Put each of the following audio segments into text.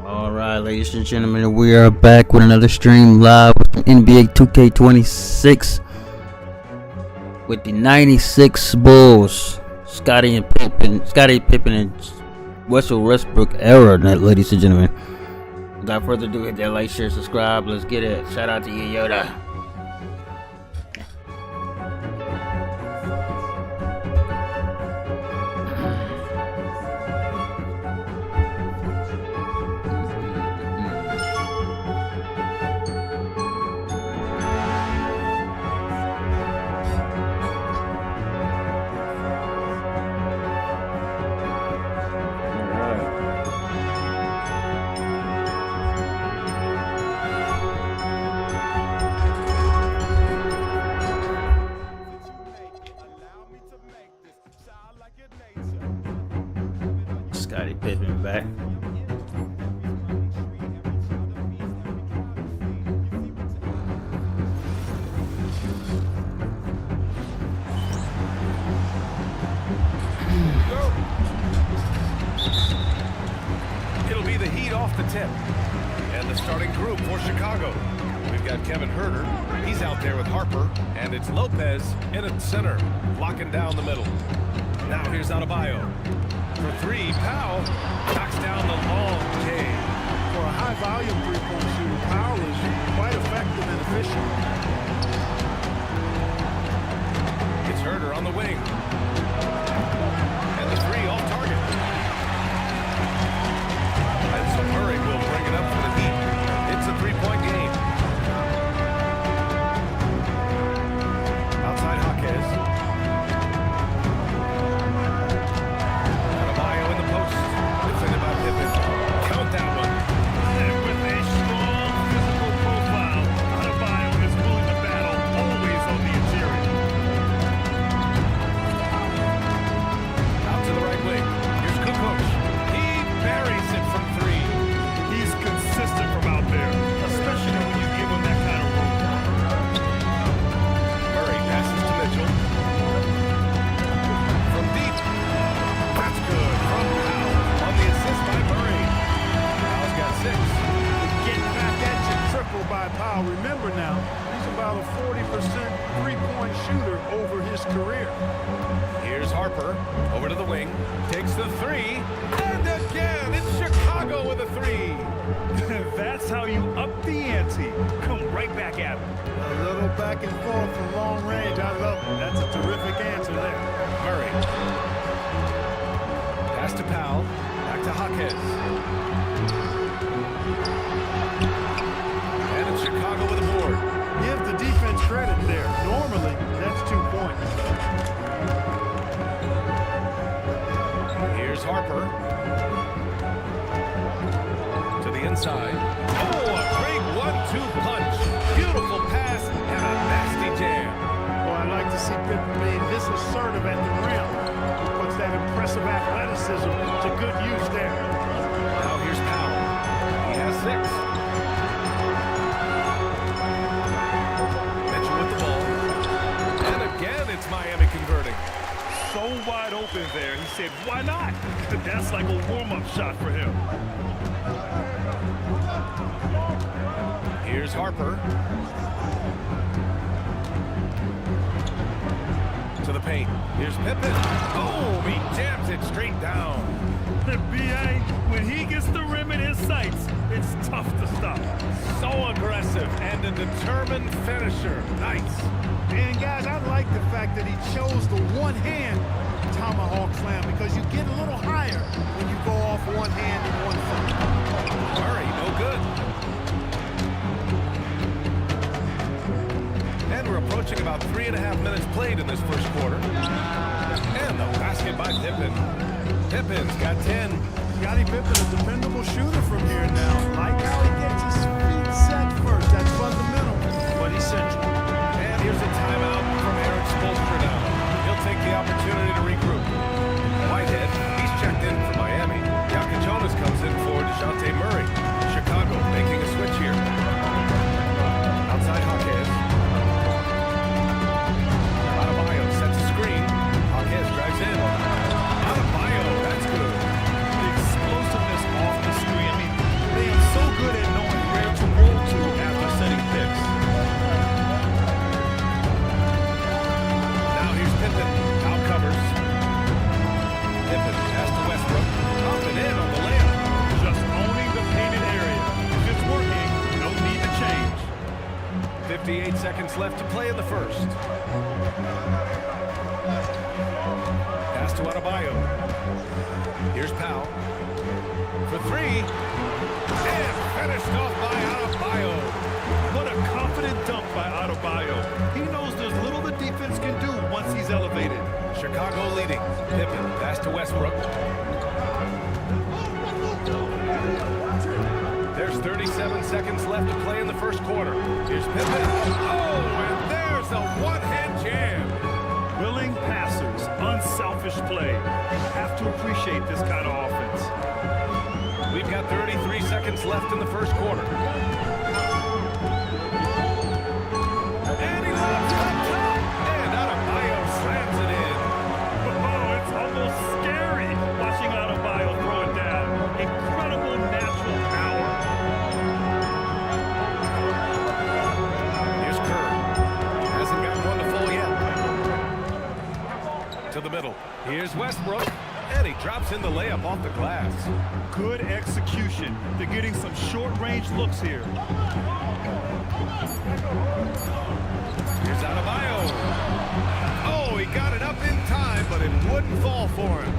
Alright, ladies and gentlemen, we are back with another stream live with NBA2K26 with the 96 Bulls. Scottie, Pippen, and Russell Westbrook era, ladies and gentlemen. Without further ado, hit that like, share, subscribe. Let's get it. Shout out to you, Yoda. Scottie Pippen back. It'll be the Heat off the tip. And the starting group for Chicago. We've got Kevin Huerter. He's out there with Harper. And it's Lopez in at center, locking down the middle. Now here's Adebayo. For three, Powell knocks down the long J. For a high-volume three-point shooter, Powell is quite effective and efficient. It's Huerter on the wing. And the three off target. And so Murray will bring it up for the Heat. It's a three-point game. Outside Jaquez. Count that one. And with a strong physical profile, Adebayo is willing to battle, always on the interior. Out to the right wing. Here's Kukoc. He buries it from three. He's consistent from out there, especially when you give him that kind of room. Murray passes to Mitchell. From deep. That's good. From Powell. On the assist by Murray. Powell's got 6. Getting back at you, triple by Powell. Remember now, he's about a 40% three-point shooter over his career. Here's Harper. Over to the wing. Takes the three. And again, it's Chicago with a 3. That's how you up the ante. Come right back at him. A little back and forth from long range. I love it. That's a terrific answer there. Murray. Pass to Powell. Back to Jaquez. And it's Chicago with a board. Give the defense credit there. Normally, that's 2 points. Here's Harper. To the inside. Oh, a great 1-2 punch. Beautiful pass and a nasty jam. Well, I like to see Pippen being this assertive at the rim. He puts that impressive athleticism to good use there. Now here's Powell. He has 6. Mitchell with the ball. And again, it's Miami converting. So wide open there. He said, why not? That's like a warm-up shot for him. Here's Harper. To the paint. Here's Pippen. Oh, he jams it straight down. B.A., when he gets the rim in his sights, it's tough to stop. So aggressive and a determined finisher. Nice. And guys, I like the fact that he chose the one-hand tomahawk slam because you get a little higher when you go off one hand and one foot. Murray, no good. And we're approaching about 3.5 minutes played in this first quarter. And the basket by Pippen. Pippen's got 10. Scottie Pippen, a dependable shooter from here now. Like how he gets his feet set first. That's fundamental, but essential. And here's a timeout from Eric Spoelstra now. He'll take the opportunity to regroup. Whitehead, he's checked in for Miami. Jonas comes in for DeJounte Murray. Chicago making a switch here. Outside Jaquez. Adebayo sets a screen. Jaquez drives in. Adebayo, that's good. The explosiveness off the screen. I mean, seconds left to play in the first. Pass to Adebayo. Here's Powell. For three. And finished off by Adebayo. What a confident dunk by Adebayo. He knows there's little the defense can do once he's elevated. Chicago leading. Pippen, pass to Westbrook. There's 37 seconds left to play in the first quarter. Here's Pippen. Oh, and there's a one-hand jam. Willing passers, unselfish play. You have to appreciate this kind of offense. We've got 33 seconds left in the first quarter. And he lobs it up top. And Adebayo slams it in. Oh, it's almost scary watching Adebayo throw it down. Incredible natural power. Here's Kerr. Hasn't got one to fall yet. To the middle. Here's Westbrook. And he drops in the layup off the glass. Good execution. They're getting some short-range looks here. Here's Adebayo. Oh, he got it up in time, but it wouldn't fall for him.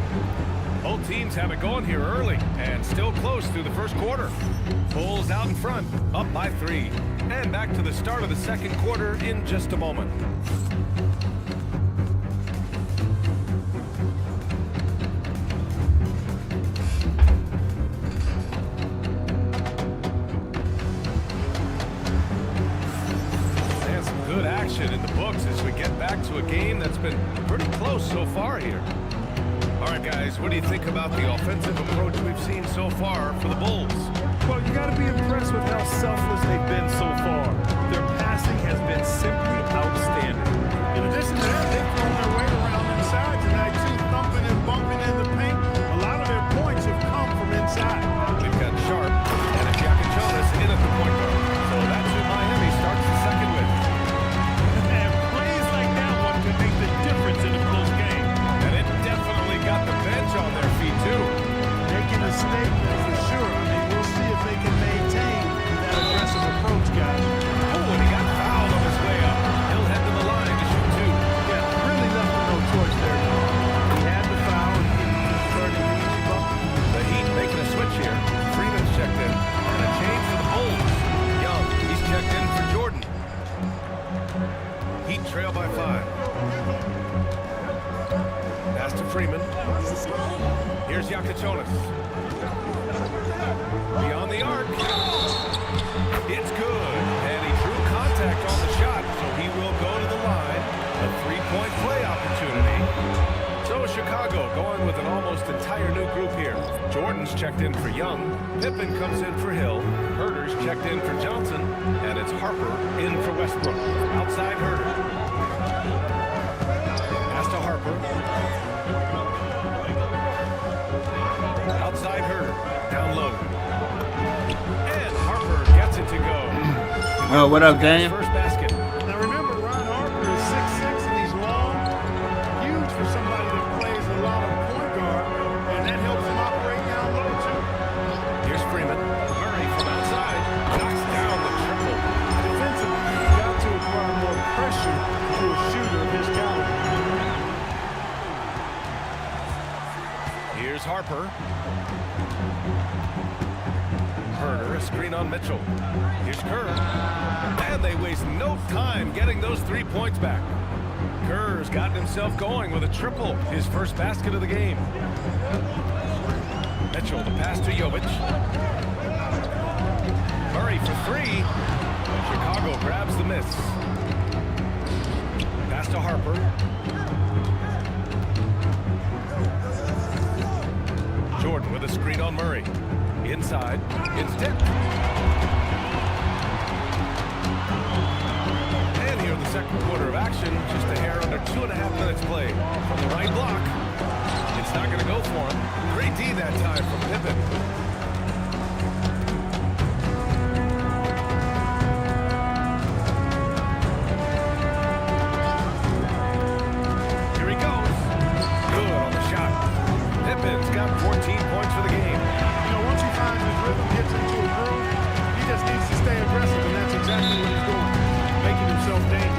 Both teams have it going here early and still close through the first quarter. Bulls out in front, up by 3. And back to the start of the second quarter in just a moment. Good action in the books as we get back to a game that's been pretty close so far here. All right, guys, what do you think about the offensive approach we've seen so far for the Bulls? Well, you got to be impressed with how selfless they've been so far. Their passing has been simply outstanding. In addition to that, they've thrown their weight around inside tonight, too, thumping and bumping in the paint. A lot of their points have come from inside. We've got Sharp and a Jonas in at the point guard. So that's who Miami starts the second with. And plays like that one can make the difference in a close game. And it definitely got the bench on their feet, too. Making a statement for sure. I mean, we'll see if they can maintain that aggressive approach, guys. Oh, and he got fouled on his way up. He'll head to the line to shoot 2. Yeah, really left him no choice there. He had the foul. He converted an easy bucket. The Heat making a switch here. Freeman's checked in. And a change for the Bulls. Young, he's checked in for Jordan. Heat trail by 5. Pass to Freeman. Here's Jonas. Beyond the arc. It's good. And he drew contact on the shot, so he will go to the line. A 3-point play opportunity. So Chicago going with an almost entire new group here. Jordan's checked in for Young. Pippen comes in for Hill. Herter's checked in for Johnson. And it's Harper in for Westbrook. Outside Herter. Pass to Harper. Outside Herter. Down low. And Harper gets it to go. Oh, what up, Dan? First basket. Now remember, Ron Harper is 6'6", and he's long, huge for somebody that plays a lot of point guard, and that helps him operate down low, too. Here's Freeman. Murray from outside. Knocks down the triple. Defensively, you've got to apply more pressure to a shooter of his caliber. Here's Harper. Herter, a screen on Mitchell. Here's Kerr. And they waste no time getting those 3 points back. Kerr's gotten himself going with a triple, his first basket of the game. Mitchell, the pass to Jovic. Murray for 3. Chicago grabs the miss. Pass to Harper. Jordan with a screen on Murray. Inside, it's tipped. And here in the second quarter of action, just a hair under 2.5 minutes played. From the right block, it's not going to go for him. Great D that time from Pippen. Here he goes. Good on the shot. Pippen's got 14 points for the game. You know, once he finds his rhythm, gets into a groove, he just needs to stay aggressive, and that's exactly what he's doing, making himself dangerous.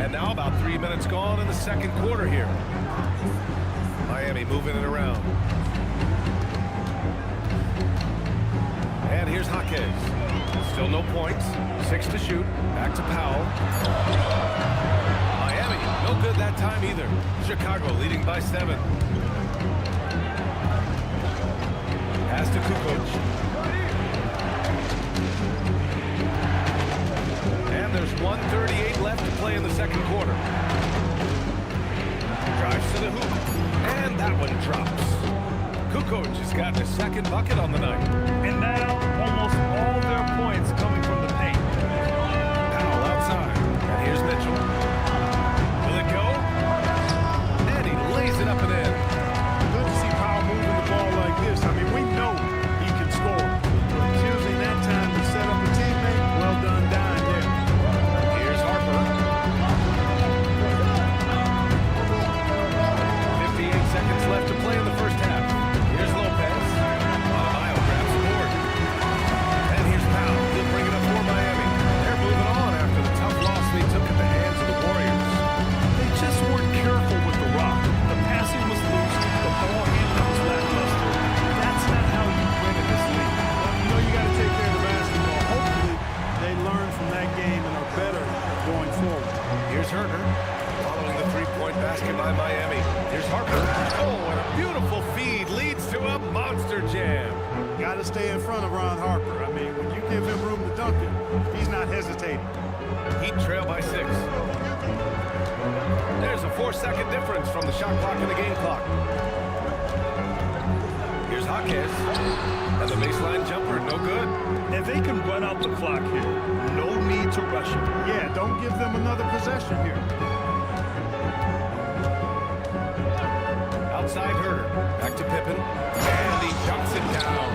And now about 3 minutes gone in the second quarter here. Miami moving it around. And here's Jaquez. Still no points. 6 to shoot. Back to Powell. Miami, no good that time either. Chicago leading by 7. Pass to Kukoc. And there's 1:38 left to play in the second quarter. Drives to the hoop. And that one drops. Kukoc has gotten his second bucket on the night. And now, almost all their points coming from the paint. Powell outside. And here's Mitchell. Will it go? And he lays it up and in. Good to see Powell moving the ball like this. I mean, we know he can score. But choosing that time to set up a teammate, well done, Dime there. Here's Harper. 58 seconds left to play in the first half. Here's Lopez. Adebayo grabs the board. And here's Powell. He'll bring it up for Miami. They're moving on after the tough loss they took at the hands of the Warriors. They just weren't careful with the rock. The passing was loose. The ball handling was lackluster. That's not how you win in this league. You know you got to take care of the basketball. Hopefully, they learn from that game and are better going forward. Here's Herter. Following the three-point basket by Miami. Here's Harper. Oh, and a beautiful feed leads to a monster jam. Got to stay in front of Ron Harper. I mean, when you give him room to dunk it, he's not hesitating. Heat trail by 6. There's a 4-second difference from the shot clock and the game clock. Here's Jaquez. And the baseline jumper, no good. If they can run out the clock here, no need to rush it. Yeah, don't give them another possession here. Outside Herter. Back to Pippen. And he dunks it down.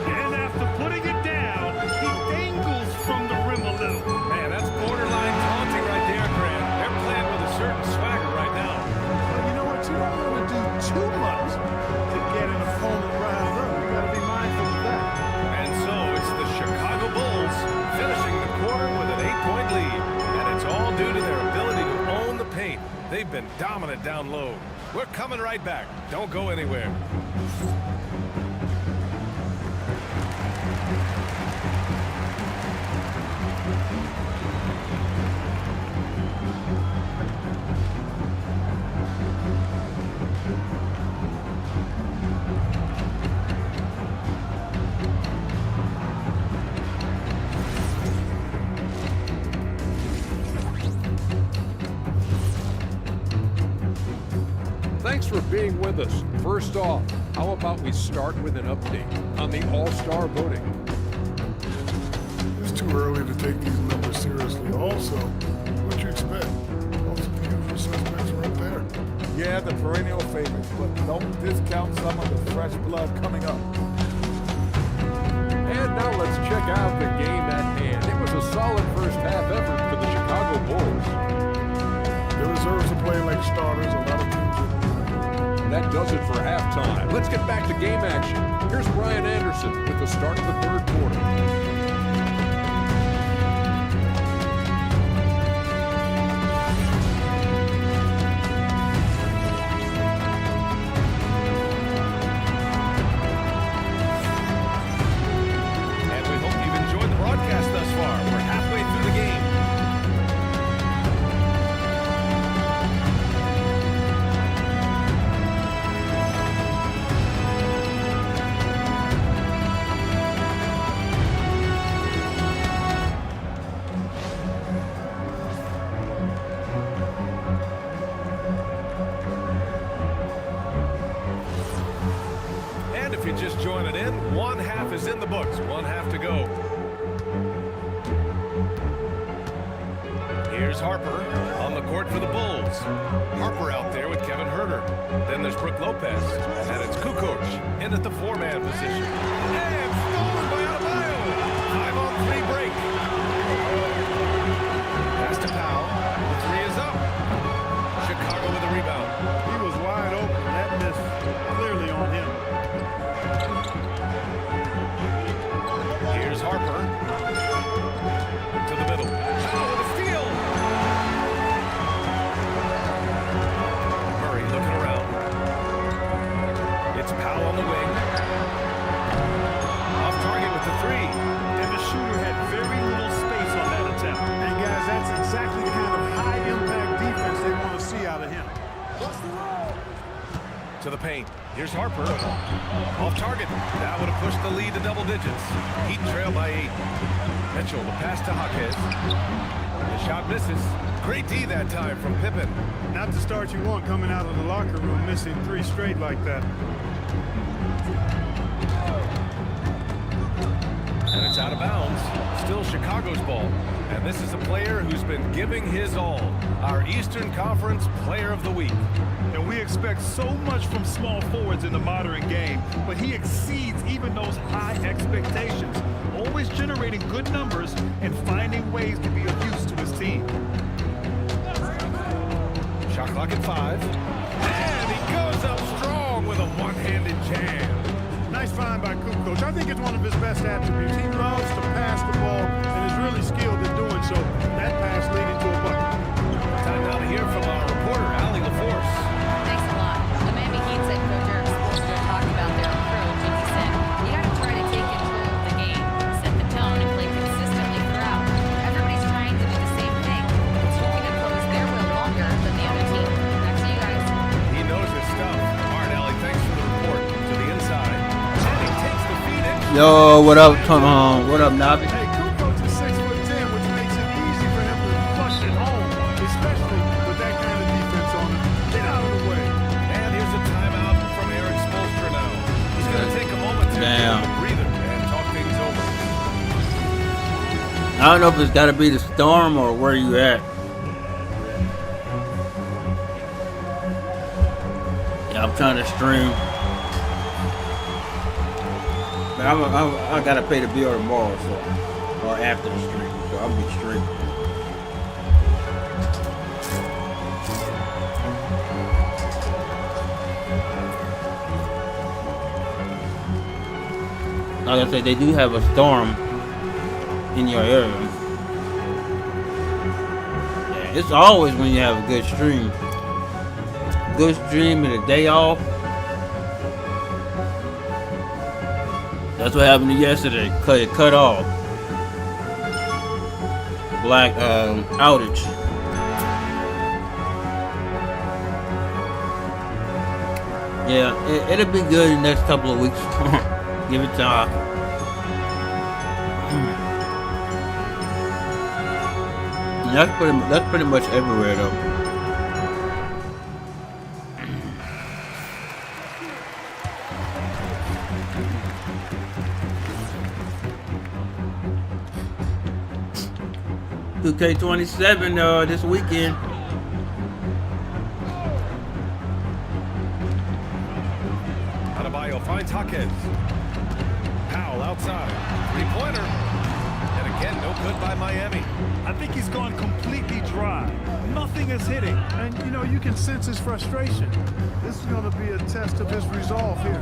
And after putting it down, he dangles from the rim a little. Man, that's borderline taunting right there, Grant. They're playing with a certain swagger right now. But you know what? You don't want to do too much to get an opponent riled up. You got to be mindful of that. And so it's the Chicago Bulls finishing the quarter with an 8-point lead. And it's all due to their ability to own the paint. They've been dominant down low. We're coming right back. Don't go anywhere. Thanks for being with us. First off, how about we start with an update on the All-Star voting? It's too early to take these numbers seriously. Also, what you expect? Most of the usual suspects are up there. Yeah, the perennial favorites, but don't discount some of the fresh blood coming up. And now let's check out the game at hand. It was a solid first half effort for the Chicago Bulls. The reserves are playing like starters. A lot of teams are. That does it for halftime. Let's get back to game action. Here's Brian Anderson with the start of the third quarter. And we hope you've enjoyed the broadcast thus far. We're halfway through the game. And if you're just joining in, one half is in the books, one half to go. Here's Harper on the court for the Bulls. Harper out there with Kevin Herter. Then there's Brook Lopez, and it's Kukoc in at the 4-man position. And stolen by Adebayo. 5-on-3 break. Pass to Powell. The 3 is up. Chicago with a rebound. He was wide open. That miss clearly on him. Here's Harper to the middle. Powell with a steal. paint. Here's Harper. Off target. That would have pushed the lead to double digits. Heat trail by 8. Mitchell, the pass to Jaquez. The shot misses. Great D that time from Pippen. Not the start you want coming out of the locker room, missing 3 straight like that. And it's out of bounds. Still Chicago's ball. And this is a player who's been giving his all. Our Eastern Conference Player of the Week. And we expect so much from small forwards in the modern game, but he exceeds even those high expectations, always generating good numbers and finding ways to be of use to his team. Shot clock at 5. And he goes up strong with a one-handed jam. Nice find by Kukoc. I think it's one of his best attributes. He loves to pass the ball and is really skilled at doing so. That pass leading to a bucket. Time now to hear from our reporter, Allie LaForce. Thanks a lot. The Miami Heat said Coach Eric Spoelstra talked about their approach, and he said, you got to try to take control of the game, set the tone, and play consistently throughout. Everybody's trying to do the same thing. It's looking to impose their will longer than the other team. Back to you guys. He knows his stuff. All right, Allie, thanks for the report. To the inside. And he takes the feed in. Yo, what up, what up, Nobby? Hey, Kukoc is 6'10", which makes it easy for him to flush it home, especially with that kind of defense on him. Get out of the way. And here's a timeout from Eric Spoelstra now. He's going to take a moment to take a breather and talk things over. I don't know if it's got to be the storm or where you at. Yeah, I'm trying to stream. But I gotta pay the bill tomorrow, so, or after the stream, so I'll be streaming. Like I said, they do have a storm in your area. Yeah, it's always when you have a good stream. Good stream and a day off. That's what happened to yesterday. It cut off. Black outage. Yeah, it'll be good in the next couple of weeks. Give it time. That's pretty much everywhere though. NBA2K27 this weekend. Adebayo finds Jaquez. Powell outside. 3-pointer. And again, no good by Miami. I think he's gone completely dry. Nothing is hitting. And, you know, you can sense his frustration. This is going to be a test of his resolve here.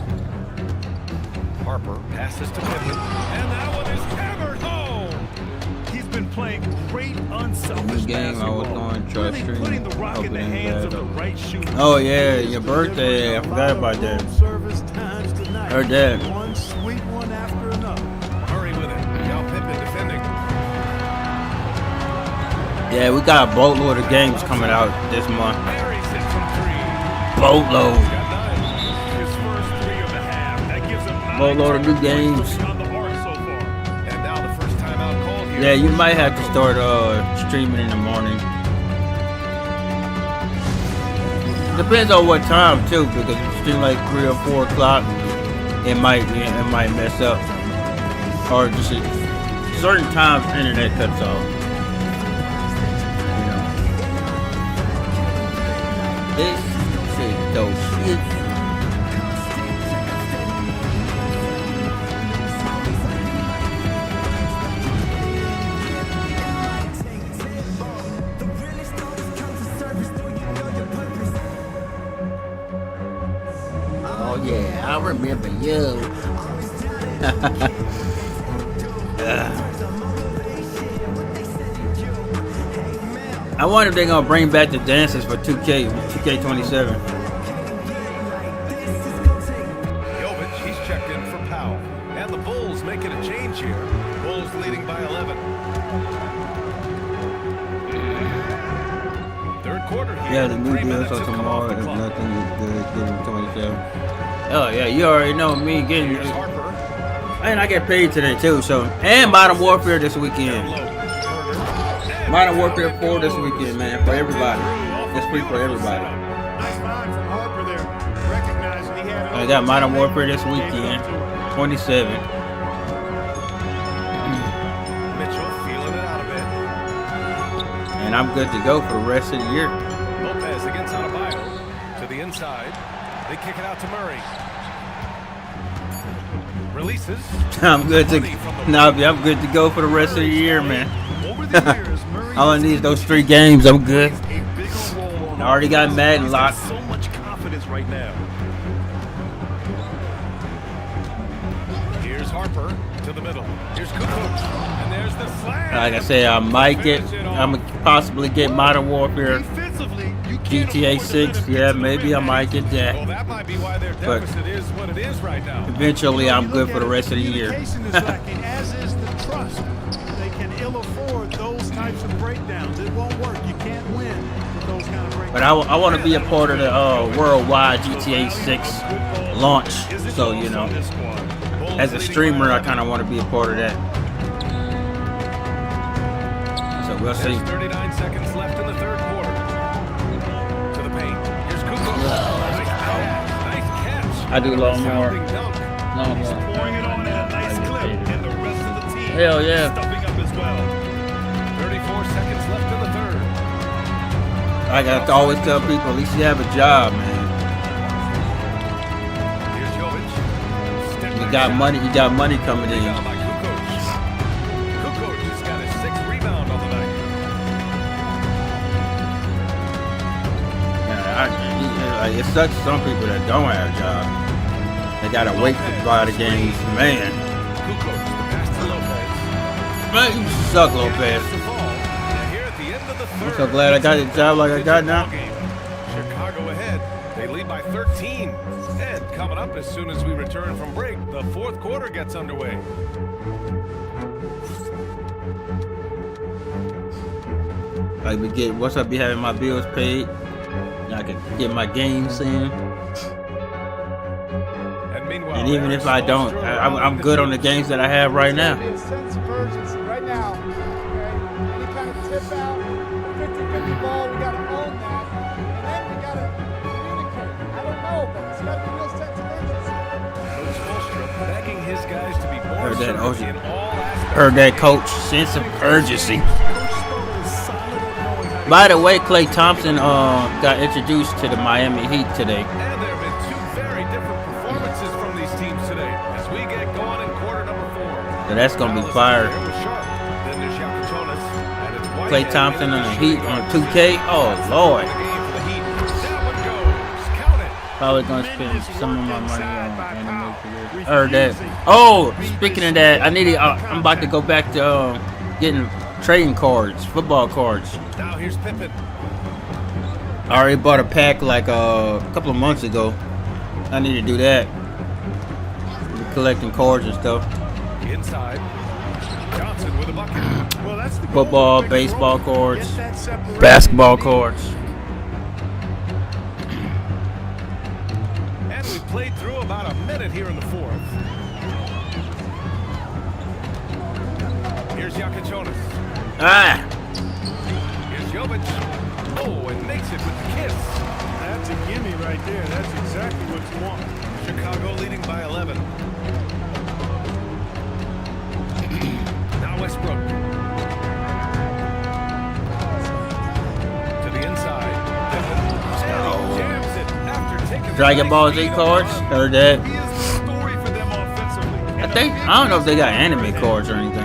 Harper passes to Pippen. And that one is hammered home. He's been playing great unselfish game I was basketball, on Trust really Stream, putting the rock in the opening hands of that the up. right shooter. Oh yeah, your birthday. I forgot about that. Heard that. One sweet one after another. Murray with it. Now Pippen defending. Yeah, we got a boatload of games coming out this month. Mary's hit from 3. Boatload. Got 9. His first 3 of the half. That gives him 9 Boatload of new games. on the arc so far. And now the first timeout called here. Yeah, you might have to start streaming in the morning. Depends on what time too, because if you stream like 3 or 4 o'clock, it might mess up. Or just certain times the internet cuts off. You know. This shit dope shit. Oh yeah, I remember you. I wonder if they're gonna bring back the dances for 2K27. Jovic, he's checked in for Powell. And the Bulls making a change here. Bulls leading by 11. Third quarter here. Yeah, the new 3 deal minutes so have come tomorrow off the if clock. nothing is good, give him 27. Oh yeah, you already know me getting. Here's Harper. And I get paid today too, so and Modern Warfare this weekend. Modern Warfare 4 this weekend, man, for everybody. It's free for everybody. Nice line from Harper there. Recognizing he had I got Modern Warfare this weekend, 27. Mitchell feeling it out a bit. And I'm good to go for the rest of the year. Lopez against Adebayo to the inside. They kick it out to Murray. Releases. I'm good to I'm good to go for the rest of the year, man. Over the years, Murray All I need is those 3 games. I'm good. plays a bigger role on I already got offense. Madden He's got locked. so much confidence right now. Here's Harper to the middle. Here's Kukoc. And there's the slam. Like I said, I might get. I'm gonna possibly get Modern Warfare, Defensively, you can't GTA afford to let 6. him get Yeah, to the maybe rim. I might get Well, that. that might be why their But- deficit is what it is right now. Eventually, I'm good for the rest of the year. Communication is lacking, as is the trust. They can ill afford those types of breakdowns. It won't work. You can't win with those kind of breakdowns. But I want to be a part of the worldwide GTA 6 launch. So you know, as a streamer, I kind of want to be a part of that. So we'll see. There's 39 seconds left in the third quarter. To the paint. Here's Kukoc. Nice pass. Nice catch. I do a lot more. Sounding dunk. Long He's more. pouring it on at a nice clip, and the rest of the team Hell yeah. stepping up as well. 34 seconds left in the third. I got to always tell people, at least you have a job, man. Here's Jovic. Step You back got shot. money. You got money coming in. Rebound by Kukoc. Kukoc has got his 6th rebound on the night. Yeah, it sucks for some people that don't have a job. They gotta wait to buy the games. Man, Kukoc, the pass to Lopez. man, you suck, Lopez. To fall. And here at the end of the third. I'm so glad I got a job like I got now. Chicago ahead. They lead by 13. And coming up as soon as we return from break, the fourth quarter gets underway. Like we get, once I be having my bills paid, I can get my games in. And meanwhile, And even if I don't, I'm good on the games that I have right now. Be a sense of urgency right now. Okay? Any kind of tip out, 50-50 ball, we got to own that. And then we got to communicate. I don't know, but it's got to be a real sense of urgency. Coach Holmstrom begging his guys to be more Heard that, assertive OG. in all aspects. Heard that, coach. Sense of urgency. By the way, Klay Thompson got introduced to the Miami Heat today. And there have been 2 very different performances from these teams today as we get going in quarter number 4. So that's gonna be fire. Then there's Yakutonis, and it's White Klay Thompson on the Heat on 2K. Oh Lord, probably gonna spend some of my money on animation. Heard that. Oh, speaking of that, I'm about to go back to getting trading cards, football cards. Now here's Pippen. I already bought a pack like a couple of months ago. I need to do that. Collecting cards and stuff. Inside. Johnson with a bucket. Well, that's the goal. Football, Pick and baseball roll. cards, Get that separation. basketball cards. And we played through about a minute here in the fourth. Here's Yakutonis. Ah! Here's Jovic. Oh, and makes it with the kiss. That's a gimme right there. That's exactly what you want. Chicago leading by 11. Now Westbrook. To the inside. And he jams it after taking Dragon Ball Z cards. Heard that. He is the story for them offensively. I don't know if they got anime cards or anything.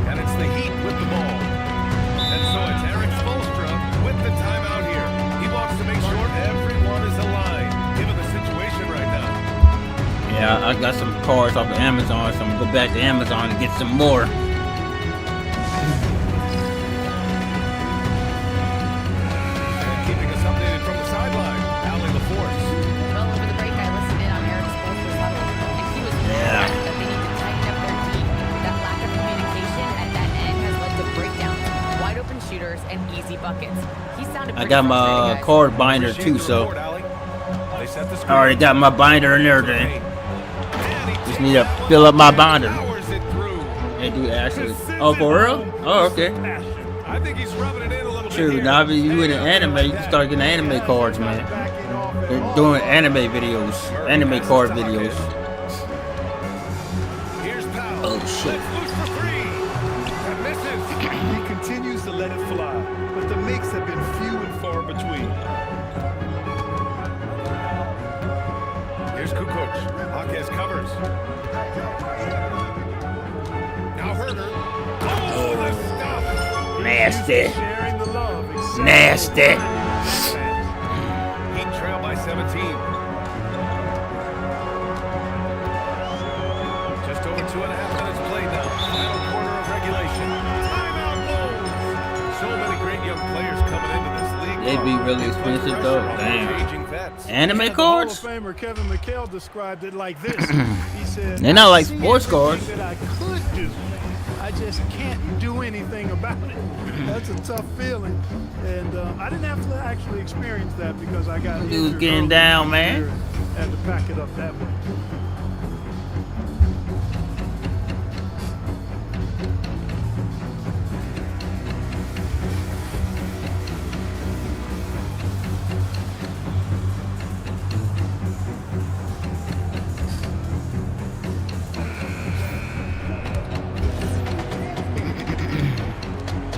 And it's the Heat with the ball. And so it's Eric Spoelstra with the timeout here. He wants to make sure everyone is aligned, given the situation right now. Yeah, I got some cards off of Amazon, so I'm gonna go back to Amazon and get some more. And keeping us updated from the sideline, Allie LaForce. Well, over the break, I listened in on Eric Spoelstra's huddle, and he was Yeah. adamant that they need to tighten up their team. That lack of communication at that end has led to breakdowns, wide open shooters, and easy buckets. He said sounded I pretty got my frustrating, guys. card binder too, so They set the I already got my binder and everything. Just need to fill up my binder. And do actually. Oh, for real? Oh, okay. I think he's rubbing it in a little True. bit. Now if you in an anime, you can start getting anime cards, man. They're doing anime videos, anime card videos. Here's Powell. Oh shit. Loose for three. That misses. He continues to let it fly, but the makes have been few and far between. Here's Kukoc. Hawkes covers. Now Herder. Oh, the stuff. Nasty. Sharing the love. Nasty. Heat trail by 17. Just over 2.5 minutes played now. Final quarter of regulation. Timeout Bulls. So many great young players coming into this league. They be really expensive though. Damn. Aging vets. Anime Hall of cards? Famer Kevin McHale described it like this. He said, They're not like "I see sports everything cards." that I could do. I just can't do anything about it. That's a tough feeling. And I didn't have to actually experience that because I got Dude's injured getting early down, in the man. year and had to pack it up that way.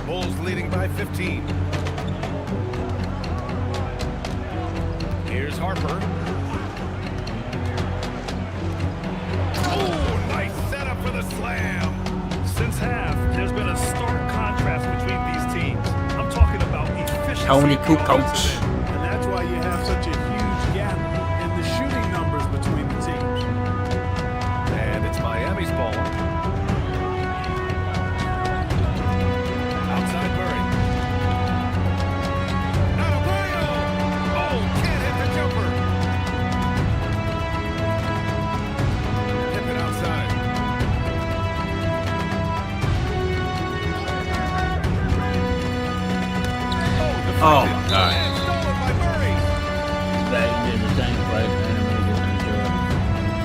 Bulls leading by 15. Here's Harper. Oh, nice setup for the slam. Since half, there's been a stark contrast between these teams. I'm talking about efficiency. Tony Kukoc. And that's why you have such a huge gap in the shooting numbers between the teams. And it's Miami's ball. Outside Murray. Adebayo! Oh, can't hit the jumper. Pippen outside. Oh my god. And stolen by Murray. Back in the same price anime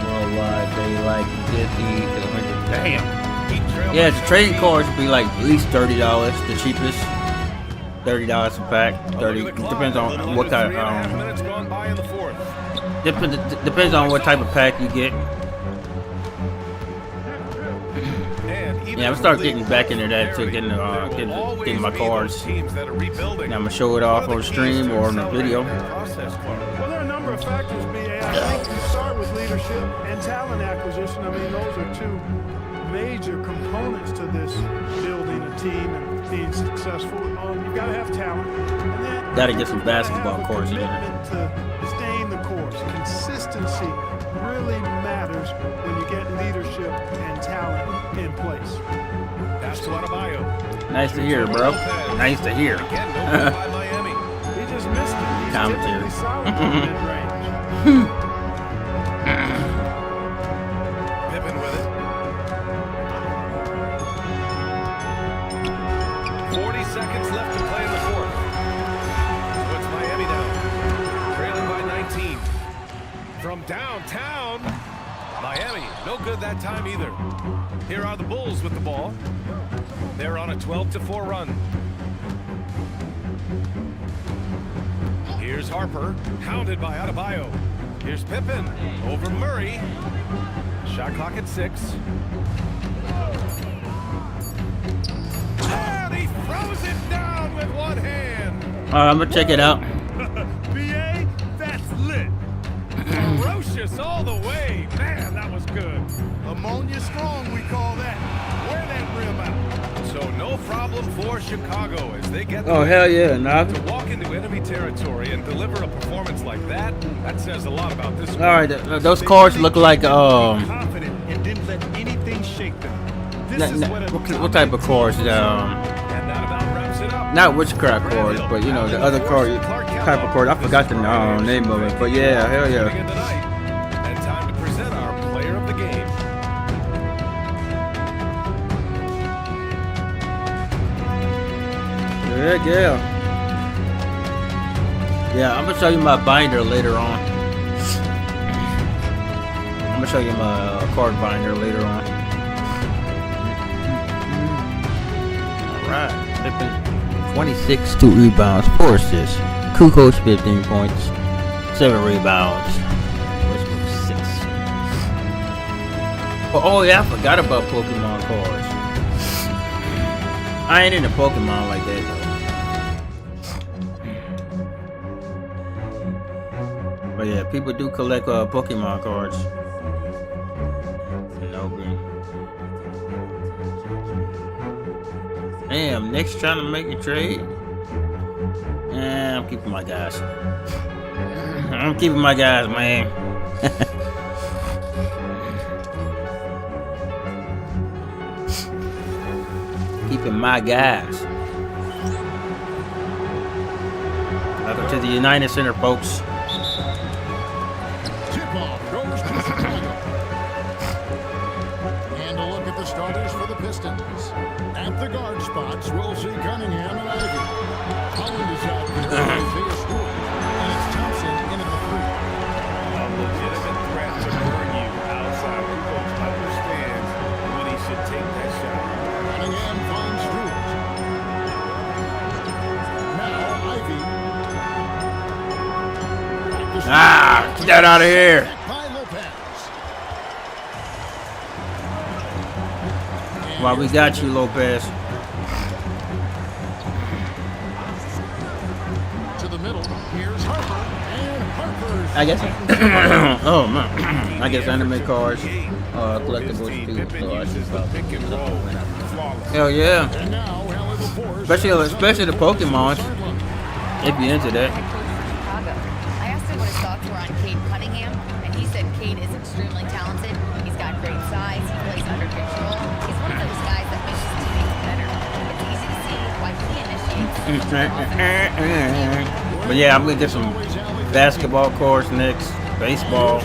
worldwide, they like 50 to 100. Damn. Heat trail Yeah, by the trading 17. cards would be like at least $30, the cheapest. $30 a pack. A look 30 at the clock. depends A on little what under kind 3.5 minutes gone by in the fourth. depends on what type of pack you get. And even Yeah, I'm if start the getting league back into that lacks too, getting there will getting always my be cards. those teams that are rebuilding. And I'm gonna show it off One on of the stream keys to or on the video. accelerating that process, Clark. Well, there are a number of factors, BA. I think you start with leadership and talent acquisition. I mean, those are two major components to this building a team and being successful. You've got to have talent. And then Gotta get some you've gotta basketball have a cards in there. commitment to staying the course. Consistency really matters when you get leadership and talent in place. Pass to Adebayo. Nice to hear, bro. Nice to hear. Again, no good by Miami. He just missed it. He's Commentary. typically solid from mid-range. Pippen with it. 40 seconds left to play in the fourth. So it's Miami now, trailing by 19. From downtown, Miami, no good that time either. Here are the Bulls with the ball. They're on a 12-4 run. Here's Harper, hounded by Adebayo. Here's Pippen over Murray. Shot clock at 6. And he throws it down with one hand. I'm gonna check it out. BA, that's lit. Ferocious all the way. Man, that was good. Ammonia strong, we call that. Wear that rim out. So no problem for Chicago as they get Oh hell yeah, nah. to walk into enemy territory and deliver a performance like that. That says a lot about this. All right, those cards look like Confident and didn't let anything shake them. This is what type of cards? And that about wraps it up. Not witchcraft cards, but you know the other card type of card. I forgot the name of it, but yeah, hell yeah. And time to present our player of the game. Heck yeah. Yeah, I'm gonna show you my binder later on. I'm gonna show you my card binder later on. Alright, 26, 2 rebounds, 4 assists. Kukoc 15 points, 7 rebounds. Westbrook 6. Oh yeah, I forgot about Pokemon cards. I ain't into Pokemon like that though. But yeah, people do collect Pokemon cards. No green. Damn, Nick's trying to make a trade. Yeah, I'm keeping my guys. I'm keeping my guys, man. Keeping my guys. Welcome to the United Center, folks. Tip-off goes to Chicago. And a look at the starters for the Pistons. At the guard spots, we'll see Cunningham and Ivy. Holland is out there with Isaiah Stewart. And it's Thompson in at the 3. A legitimate threat to burn you outside. Who coach understands when he should take that shot. Cunningham finds Stewart. Now Ivy. Get that out of here. By Lopez. Well, we got you, Lopez. To the middle. Here's Harper. And Harper's. I guess. Oh man. I guess anime cards, collectibles too. So I should probably. Hell yeah. And now Allie LaForce. Especially the Pokemons. If you're into that. Head coach for Chicago. I asked him what his thoughts were on Cade Cunningham, and he said Cade is extremely talented. He's got great size. He plays under control. He's one of those guys that makes his teammates better. It's easy to see why he initiates so much offense. But yeah, I'm gonna get some basketball cards next, baseball.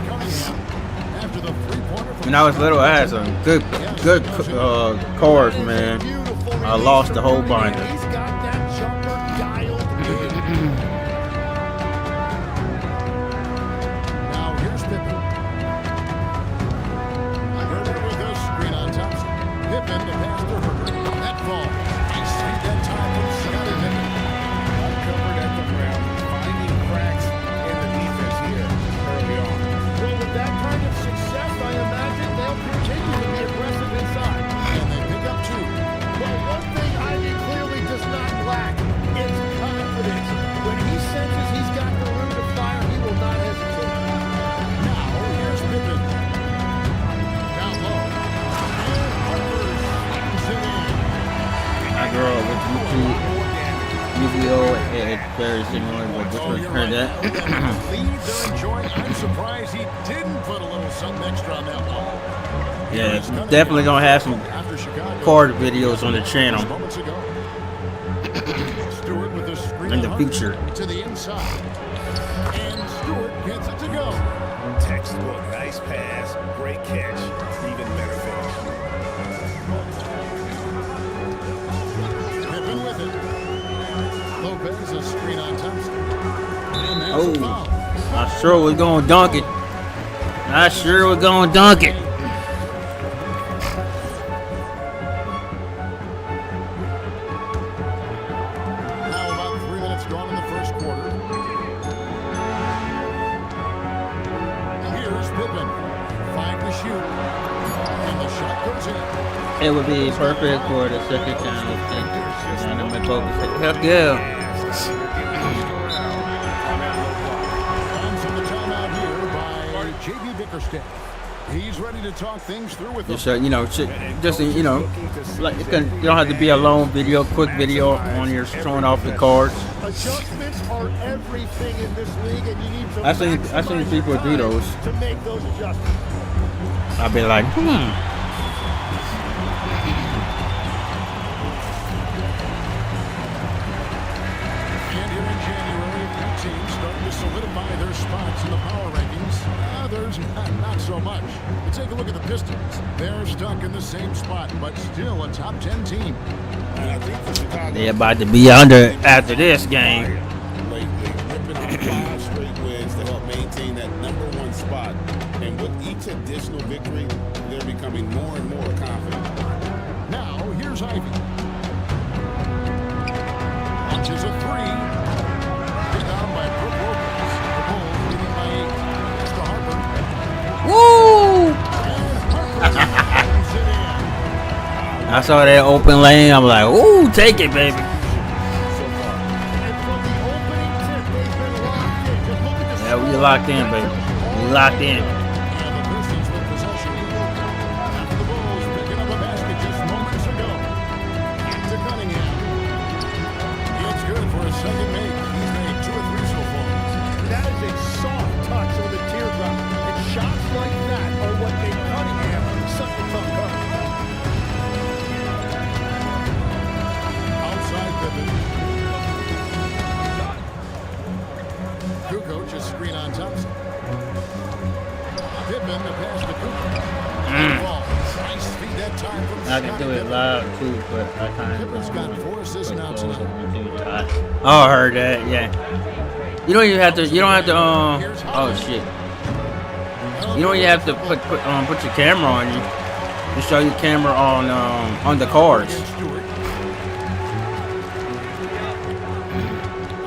When I was little, I had some good cards, man. I lost the whole binder. He's got that jumper dialed in. Now here's Pippen. Herder with a screen on Thompson. Pippen to pass to Herder. That ball. Nice feed that time from Scottie Pippen. Uncovered at the ground, finding cracks in the defense here early on. Well, with that kind of success, I imagine they'll continue to be aggressive inside. And they pick up 2. Well, one thing Ivy clearly does not lack is confidence. When he senses he's got the room to fire, he will not hesitate. Now here's Pippen. Down low. And Harper slams it in. I grew up with Yu-Gi-Oh! It's very similar, but this Oh, was you're kind right. of Lead they're enjoying. I'm surprised he didn't put a little something extra on that ball. Yeah, definitely gonna have some After Chicago. card videos on the channel Moments ago. Stewart with a screen in the on future. to the inside. And Stewart gets it to go. Textbook, nice pass, great catch, even better finish. Pippen with it. Lopez a screen on Thompson. And there's Oh. a foul. I sure was gonna dunk it. I sure was gonna dunk it. Now about 3 minutes gone in the first quarter. Here's Pippen. 5 to shoot. And the shot goes in. It would be perfect for the second time of thing. Heck yeah. Comes from the timeout here by J.B. Bickerstaff. He's ready to talk things through with Just them. like you don't have to be a long video, quick video on your showing off the cards. Adjustments are everything in this league, and you need to I seen maximize people do time those. to make those adjustments. I'll be like, And here in January, 3 teams starting to solidify their spots in the power rankings. Others, not so much. But take a look at the Pistons. They're stuck in the same spot, but still a top 10 team. And I think for Chicago, they're about to be under after this game. lately, ripping off #1 spot. And with each additional victory, they're becoming more and more confident. Now, here's Ivy. Launches a three. Rebound by Brook Lopez. The Bulls leading by 8. It's to Harper. Woo! And Harper brings it in. I saw that open lane. I'm like, ooh, take it, baby. So far. And from the opening tip, they've been locked in. Just look at the Yeah, we locked in, baby. We locked in. And the Pistons with possession. After the Bulls picking up a basket just moments ago. To Cunningham. It's good for a second make. He's made 2 or 3 so far. That is a soft touch on the teardrop. And shots like that are what make Cunningham such a tough guard. Outside Pippen. Kukoc just screen on Thompson. Pippen the pass to Kukoc. Ball. Nice feed that time from I can Scottie do it Pippen. live too, but I kind Pippen's got 4 assists now tonight. Oh, I heard that. Yeah. You don't even have to. You don't have to. Oh shit. You don't even have to put your camera on you. Just show your camera on the cards. Stewart.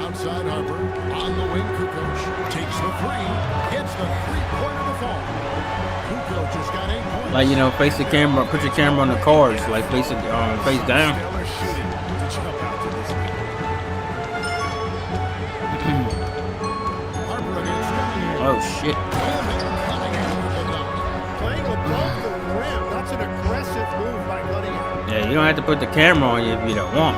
Outside Harper. On the wing, Kukoc takes the three. Gets the three-pointer to fall. Kukoc just got 8 points. Like, you know, face the camera. Put your camera on the cards. Like face it face down. Stellar shooting to jump out to this game. Harper against Cunningham. Oh shit. Cunningham with the dunk. Playing above the rim. That's an aggressive move by Cunningham. Yeah, you don't have to put the camera on you if you don't want.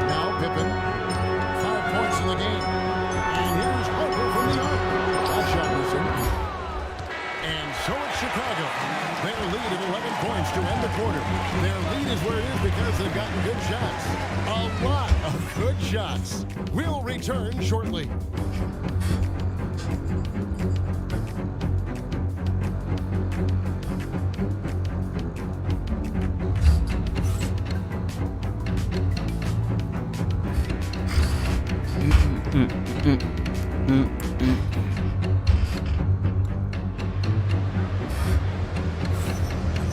Now Pippen. 5 points in the game. And here's Harper from the arc. That shot was in. And so it's Chicago. Their lead at 11 points to end the quarter. Their lead is where it is because they've gotten good shots. A lot of good shots. We'll return shortly.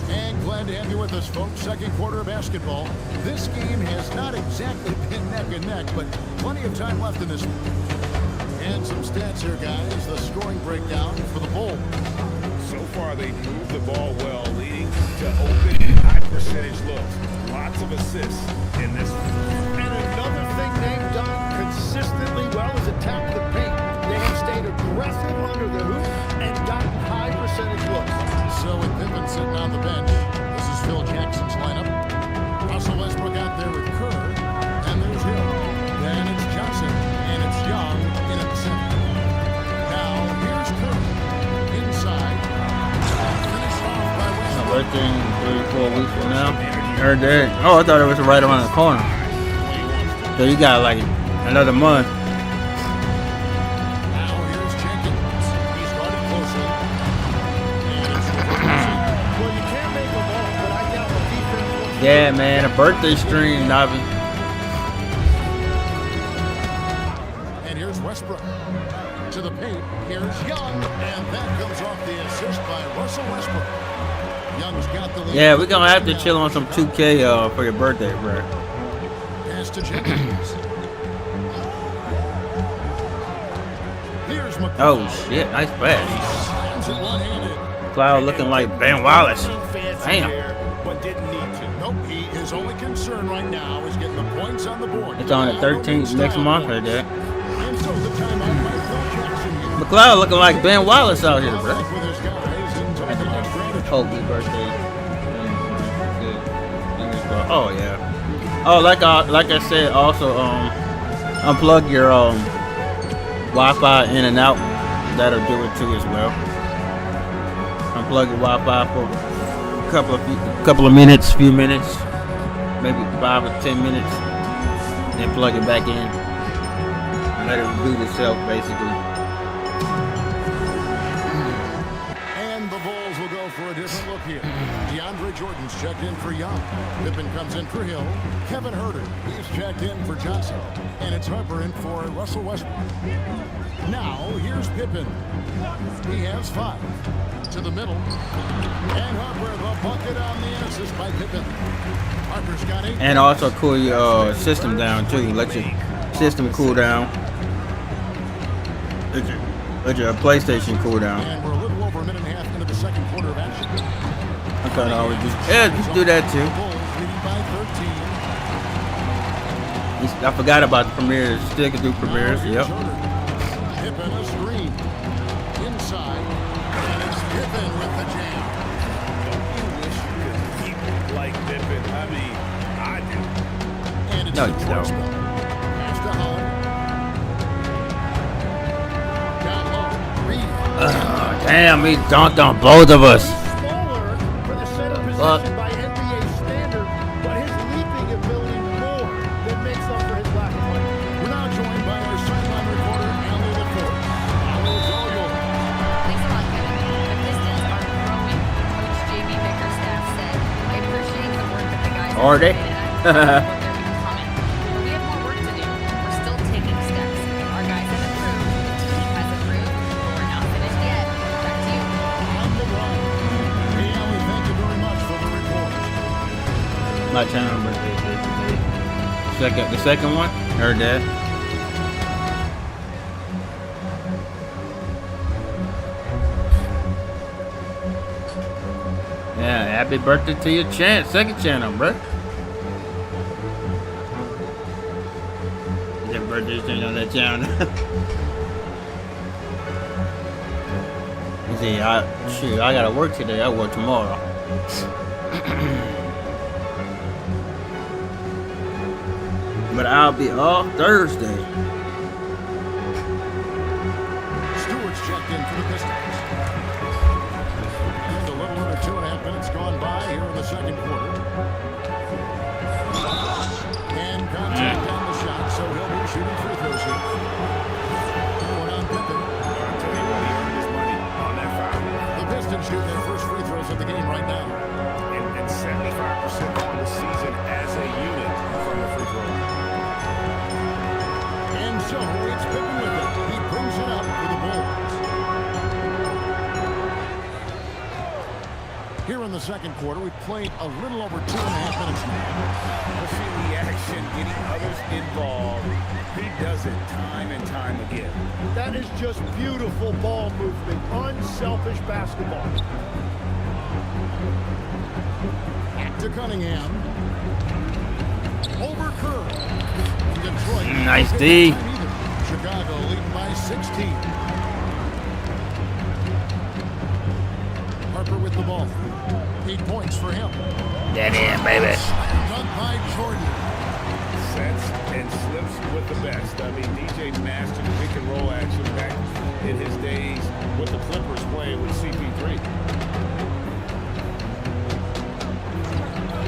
And glad to have you with us, folks. Second quarter of basketball. This game has not exactly been neck and neck, but plenty of time left in this one. And some stats here, guys. The scoring breakdown for the Bulls. So far, they moved the ball well, leading to open, high-percentage looks. Lots of assists in this one. And another thing they've done consistently well is attack the paint. They have stayed aggressive under the hoop and gotten high percentage looks. So with Pippen sitting on the bench, this is Phil Jackson's lineup. Russell Westbrook out there with Kerr, and there's Hill. Then it's Johnson, and it's Young in at the center. Now here's Kerr inside. Finished off by Westbrook. 3-4 weeks from now. Heard that. Oh, I thought it was right around the corner. So you got like another month. Now here's Jenkins. He's running closely. And it's Well, you can't make them all, but I doubt the defense wants Yeah, man, a birthday stream, Navi. And here's Westbrook. To the paint. Here's Young. And that comes off the assist by Russell Westbrook. Young's got the lead. Yeah, we're gonna have to chill on some 2K for your birthday, bro. Pass to Jenkins. Here's McCoy. Oh shit, nice pass. Slams it one-handed. Cloud looking like Ben Wallace. fancy Damn. there, but didn't need to. Nope, his only concern right now is getting the points on the board. It's on the 13th next month, heard that. And so the timeout by Phil Jackson here. McLeod looking like Ben Wallace out here, bro. With his guys and talking about gratitude. Happy birthday. Oh yeah. Oh, like I said, also unplug your Wi-Fi in and out. That'll do it too as well. Unplug your Wi-Fi for a couple of minutes, few minutes, maybe 5 or 10 minutes, then plug it back in. Let it reboot itself, basically. And the Bulls will go for a different look here. DeAndre Jordan Pistons checked in for Young. Pippen comes in for Hill. Kevin Herter, he's checked in for Johnson. And it's Harper in for Russell Westbrook. Now, here's Pippen. He has 5. To the middle. And Harper, the bucket on the assist by Pippen. Harper's got 8. And also cool your system down too. Let your system cool down. Let your PlayStation cool down. And we're a little over a minute and a half into the second quarter of action. I kind of always do. Yeah, just do that too. Bulls leading by 13. I forgot about the premieres. Still can do premieres. Yep. Pippen a screen. Inside. And it's Pippen with the jam. You wish you could keep like Pippen. I mean, I do. And it's No, the you short don't. spell. Pass to Holland. Down low. Reed. Damn, he dunked on both of us. Smaller for the center Fuck. position by NBA standard, but his leaping ability more than makes up for his lack of height. We're now joined by our sideline reporter, Allie LaFleur. Allie, it's all yours. Thanks a lot, Kevin. The Pistons are growing. Coach J.B. Bickerstaff said, I appreciate the work that the guys Are they? did, and I appreciate what they're becoming. But we have more work to do. We're still taking steps. Our guys have improved. The team has improved. But we're not finished yet. Back to you. On the run. Hey, Allie, thank you very much for the report. My channel number. The second one. Heard that. Yeah, happy birthday to your second channel, bro. Your birthday's thing on that channel. You see, I gotta work today. I work tomorrow. But I'll be off Thursday. Stewart's checked in for the Pistons. And a little under 2.5 minutes gone by here in the second quarter. And contact on the shot, so he'll be shooting free throws here. One on Pippen. I'll tell you what, he earned his money on that foul. The Pistons shooting their first free throws of the game right now. And 75% on the season as a unit from the free throw line. And so it's Pippen with it. He brings it up for the Bulls. Here in the second quarter, we've played a little over 2.5 minutes now. We'll see the action, getting others involved. He does it time and time again. That is just beautiful ball movement, unselfish basketball. Back to Cunningham. Over Kerr. Detroit. Nice D. Chicago leading by 16. Harper with the ball. 8 points for him. Get in, baby. Done by Jordan. Sets and slips with the best. I mean, DJ mastered pick and roll action back in his days with the Clippers playing with CP3.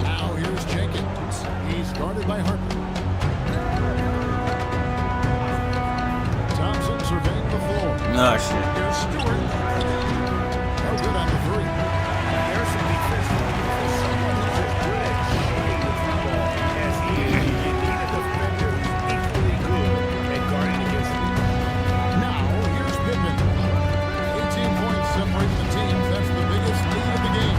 Now here's Jenkins. He's guarded by Harper. Thompson surveying the floor. No shit. Here's Stewart. No good on the 3. There's some defense for someone who's as good at shooting the football as he is. You need a defender who's equally good at guarding against him. Now here's Pippen. 18 points separate the teams. That's the biggest lead of the game.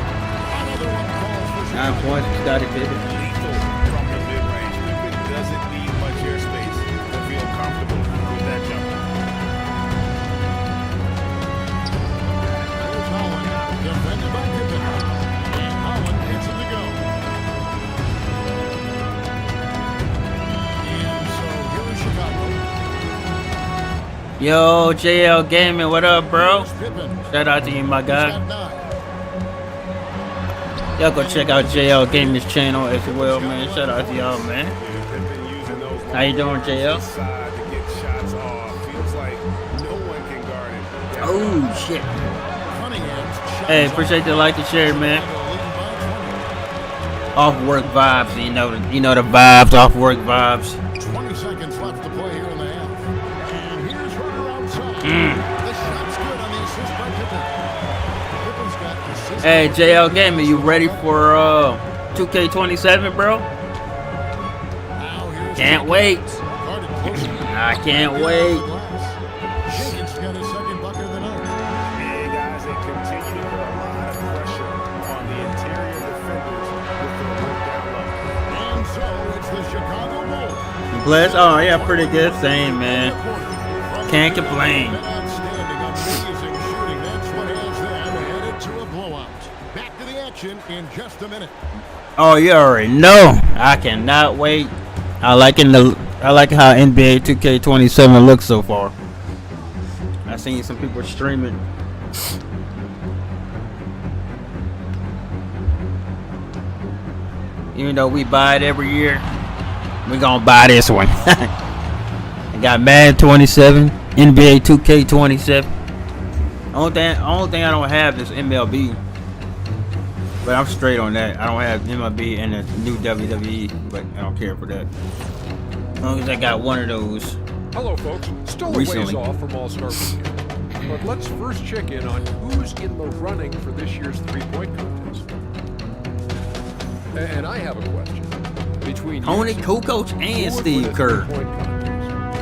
Another one calls for 9 points, Scottie Pippen. Lethal from the mid-range. Pippen doesn't need much airspace to feel comfortable with that jumper. Here's Holland, defended by Pippen. And Holland hits it to go. And so here is Chicago. Yo, JL Gaming, what up, bro? Here's Pippen. Shout out to you, my He's guy. got 9. Y'all go check out JL Gaming's channel as well, man. Shout out to y'all, man. Pippen using those How you doing, JL? side to get shots off. Feels like no one can guard him. Oh shit. Cunningham's shot Hey, is appreciate the like and share, man. Chicago leading by 20. Off work vibes, you know the vibes, off work vibes. 20 seconds left to play here in the half. And here's Herter outside. Mm. The shot's good on the assist by Pippen. Pippen's got assists Hey, JL Gamer, you ready for 2K27, bro? Can't wait. I can't wait. Jenkins got his second bucket of the night. Yeah, guys, they continue to put a lot of pressure on the interior defenders with their work down low. And so it's the Chicago Bulls. Bless. Oh, yeah, pretty good. Same, man. Can't complain. Outstanding, amazing shooting. That's what has them headed to a blowout. Back to the action in just a minute. Oh, you already know. I cannot wait. I like how NBA 2K27 looks so far. I've seen some people streaming. Even though we buy it every year, we're gonna buy this one. I got Madden 27, NBA 2K27. Only thing I don't have is MLB. But I'm straight on that. I don't have MLB and the new WWE, but I don't care for that. As long as I got one of those. Hello, folks. Still a ways off from All-Star Weekend. But let's first check in on who's in the running for this year's three-point contest. And I have a question. Between Tony Kukoc and Steve Kerr.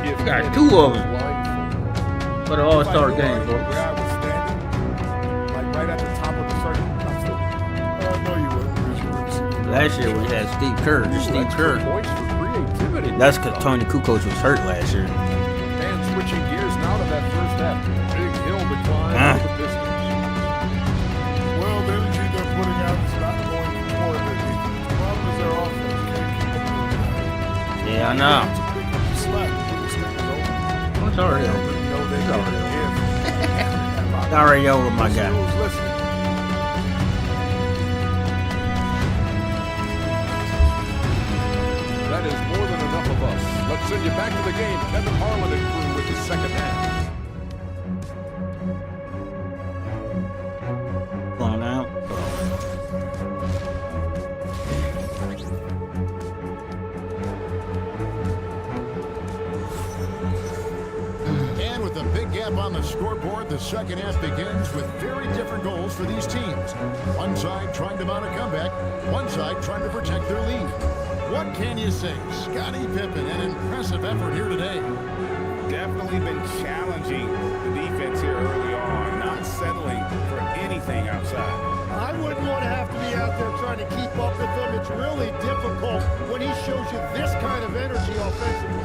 You got two of them for the All-Star game, folks. Where I was standing, like right at the top of the circle. No, you wouldn't. Because you wouldn't see me. Last year we had Steve Kerr. Steve Kerr. Points for creativity. That's because Tony Kukoc was hurt last year. And switching gears now to that first half. Big hill to climb for the Pistons. Well, the energy they're putting out is not going toward their defense. The problem is their offense can't keep up with that. Yeah, I know. It's a big slack when this thing is over. Oh, it's already over. No, they It's already over. if It's already over, my guy. who's listening. That is more than enough of us. Let's send you back to the game. Kevin Harlan and crew with the second half. Going out. And with a big gap on the scoreboard, the second half begins with very different goals for these teams. One side trying to mount a comeback, one side trying to protect their lead. What can you say? Scottie Pippen, an impressive effort here today. Definitely been challenging the defense here early on, not settling for anything outside. I wouldn't want to have to be out there trying to keep up with him. It's really difficult when he shows you this kind of energy offensively.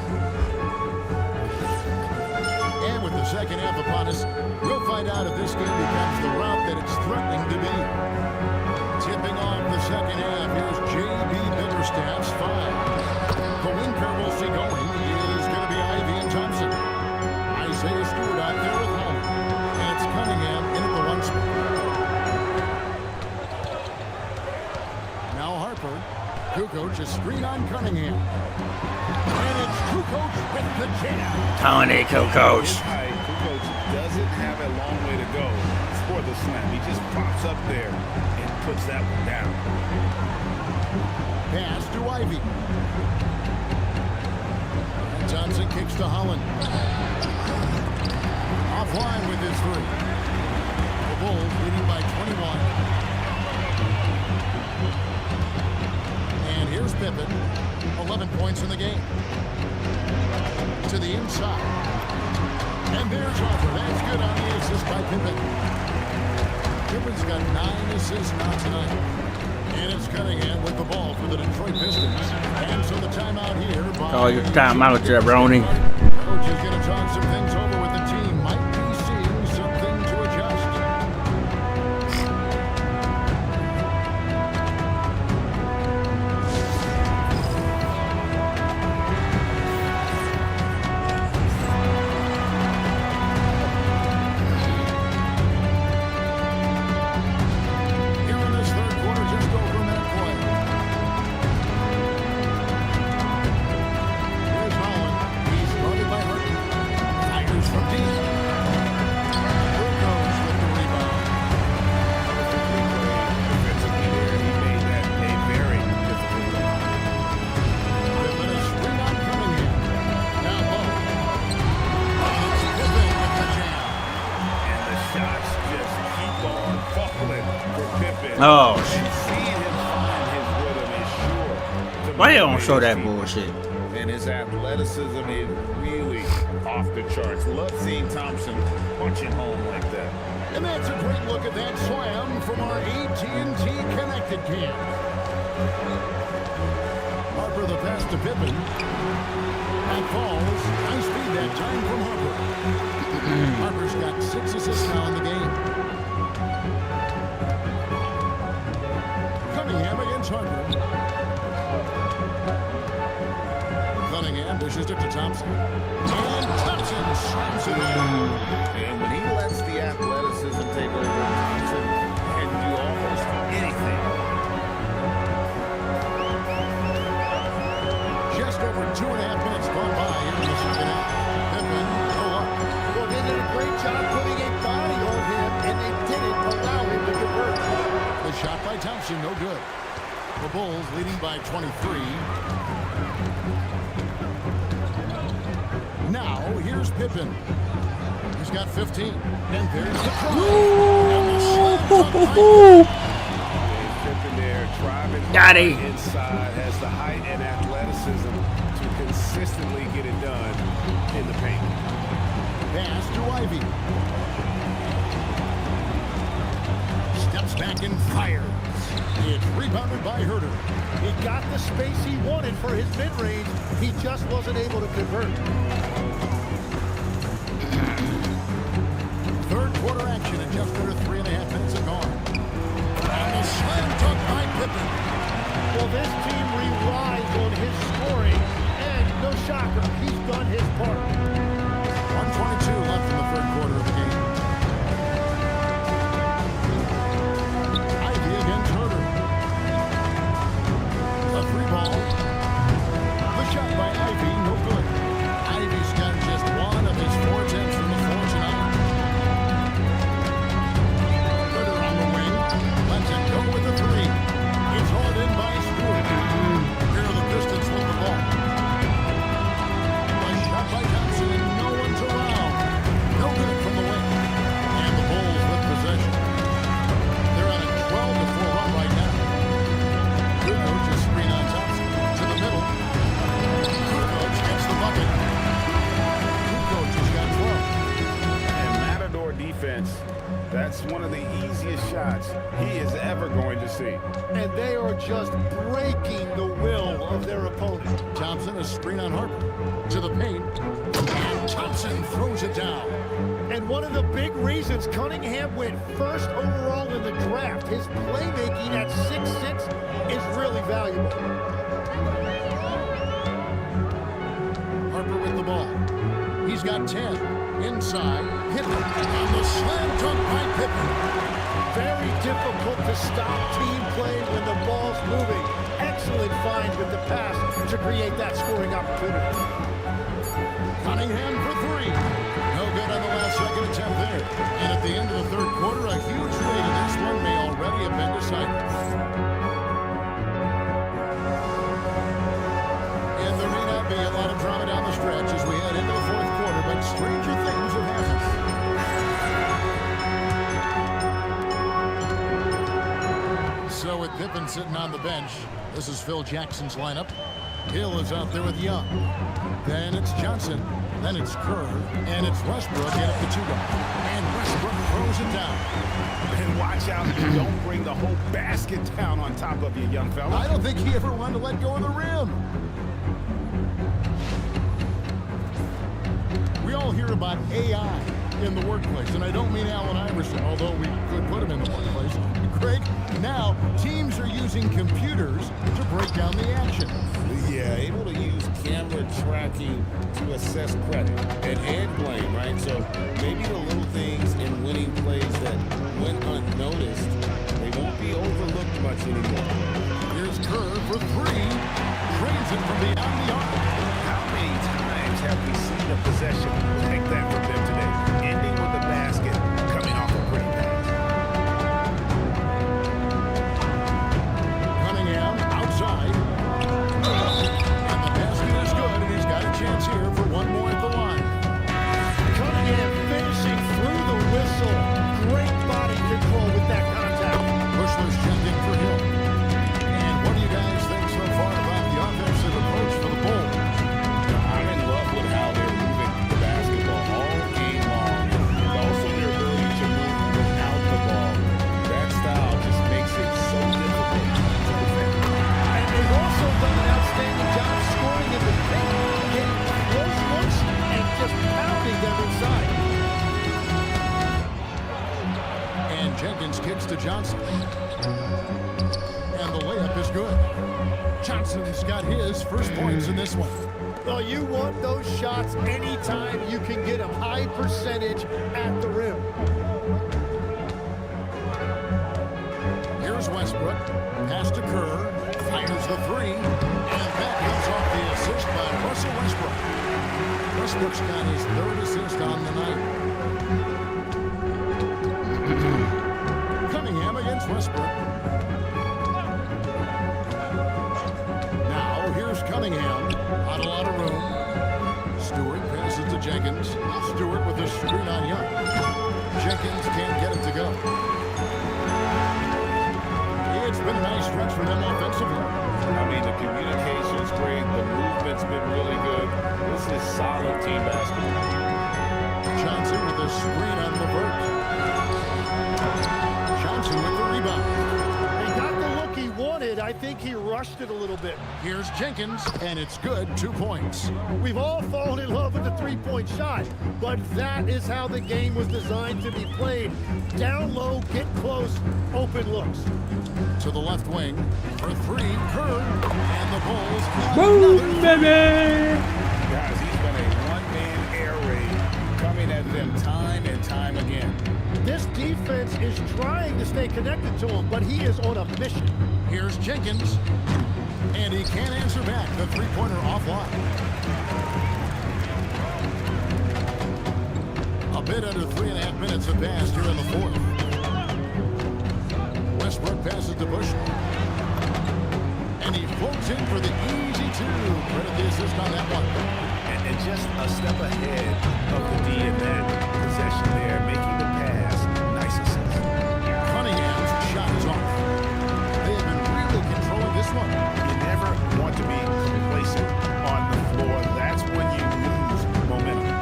And with the second half upon us, we'll find out if this game becomes the route that it's threatening to be. Tipping off the second half, here's J.B. Bickerstaff's 5. The wind curve we'll see going is going to be Ivy and Thompson. Isaiah Stewart out there with home. And it's Cunningham in at the 1 spot. Now Harper. Kukoc, a screen on Cunningham. And it's Kukoc with the jam. Tony Kukoc. Kukoc doesn't have a long way to go for the slam. He just pops up there and puts that one down. Pass to Ivy. And Johnson kicks to Holland. Offline with his 3. The Bulls leading by 21. And here's Pippen. 11 points in the game. To the inside. And there's Harper. That's good on the assist by Pippen. Pippen's got 9 assists now tonight. And it's Cunningham with the ball for the Detroit Pistons. And so the timeout here. Call your timeout, Jabroni. Coach is going to talk some things over with the team. Might be seeing something to adjust. Here in this third quarter, just over a minute play. Here's Holland. He's guarded by Hurton. Fires Oh, And seeing him find his rhythm is sure to why you don't motivate show his that teammates. bullshit? And his athleticism is really off the charts. Love seeing Thompson punching home like that. And that's a great look at that slam from our AT&T Connected cam. Harper the pass to Pippen. That falls. High speed that time from Harper. Harper's got 6 assists now in the game. Cunningham against Harper. Cunningham dishes it to Thompson. And Thompson slams it in. And when he lets the athleticism take over, Thompson can do almost anything. Just over 2.5 minutes gone by in the second half. Pippen, pull up. Well, they did a great job putting a body on him, and they didn't allow him to convert. The shot by Thompson, no good. The Bulls leading by 23. Now, here's Pippen. He's got 15. And there's the try. And the slam dunk by Pippen there, driving Got hard it. inside, has the height and athleticism to consistently get it done in the paint. pass to Ivy. Steps back and fires. It's rebounded by Herter. He got the space he wanted for his mid-range. He just wasn't able to convert. Third quarter action and just under 3.5 minutes are gone. And the slam dunk by Pippen. Well, this team relies on his scoring, and no shocker, he's done his part. 1:22 left in the third quarter of the game. Ivy against Herter. A free ball. The shot by Ivy, no good. Ivy's got just one of his 4 attempts from the floor tonight. Herter on the wing. Lets it go with the 3. It's hauled in by Stewart. Here are the Pistons with the ball. A shot by Thompson and no one's around. No good from the wing. And the Bulls with possession. They're on a 12-4 run right now. Kukoc just screen on Thompson. To the middle. Kukoc gets the bucket. Kukoc has got 12. And Matador defense, that's one of the easiest shots he is ever going to see. And they are just breaking the will of their opponent. Thompson, a screen on Harper. To the paint. And Thompson throws it down. And one of the big reasons Cunningham went first overall in the draft, his playmaking at 6'6" is really valuable. Harper with the ball. He's got 10. Inside. Pippen. And the slam dunk by Pippen. Very difficult to stop team play when the ball's moving. Excellent find with the pass to create that scoring opportunity. Cunningham for 3. No good on the last second attempt there. And at the end of the third quarter, a huge lead, and this one may already have been decided. And there may not be a lot of drama down the stretch as we head into the fourth quarter, but stranger things have happened. So with Pippen sitting on the bench, this is Phil Jackson's lineup. Hill is out there with Young. Then it's Johnson. Then it's Kerr. And it's Westbrook in at the 2-guard. And Westbrook throws it down. And watch out, you don't bring the whole basket down on top of you, young fella. I don't think he ever wanted to let go of the rim. We all hear about AI in the workplace, and I don't mean Allen Iverson, although we could put him in the workplace. Greg, now teams are using computers to break down the action. Yeah, able to use camera tracking to assess credit and blame, right? So maybe the little things in winning plays that went unnoticed, they won't be overlooked much anymore. Here's Kerr for 3. Drains it from beyond the arc. How many times have we seen a possession like that from them today? Ending with the basket, coming off a pretty pass. Cunningham outside. And the basket is good, and he's got a chance here for one more at the line. Cunningham finishing through the whistle. Great body control with that contact. Bushler's Wiggins kicks to Johnson. And the layup is good. Johnson's got his first points in this one. Well, you want those shots anytime you can get a high percentage at the rim. Here's Westbrook. Pass to Kerr. Fires the three. And that comes off the assist by Russell Westbrook. Westbrook's got his third assist on the night. Cunningham against Westbrook. Now, here's Cunningham. Not a lot of room. Stewart passes to Jenkins. Stewart with a screen on Young. Jenkins can't get it to go. It's been a nice stretch for them offensively. I mean, the communication's great. The movement's been really good. This is solid team basketball. Johnson with a screen on Levert. Johnson with the rebound. He got the look he wanted. I think he rushed it a little bit. Here's Jenkins, and it's good. 2 points. We've all fallen in love with the three-point shot, but that is how the game was designed to be played. Down low, get close, open looks. To the left wing for three. Kerr, and the Bulls. Boom, baby! Guys, he's been a one-man air raid coming at them time and time again. This defense is trying to stay connected to him, but he is on a mission. Here's Jenkins, and he can't answer back. The three-pointer offline. A bit under 3.5 minutes have passed here in the fourth. Westbrook passes to Bushman. And he floats in for the easy two. Credit the assist on that one. And just a step ahead of the D in that possession there, making the pass. Nice assist. Cunningham's shot is off. They have been really controlling this one. You never want to be complacent on the floor. That's when you lose momentum.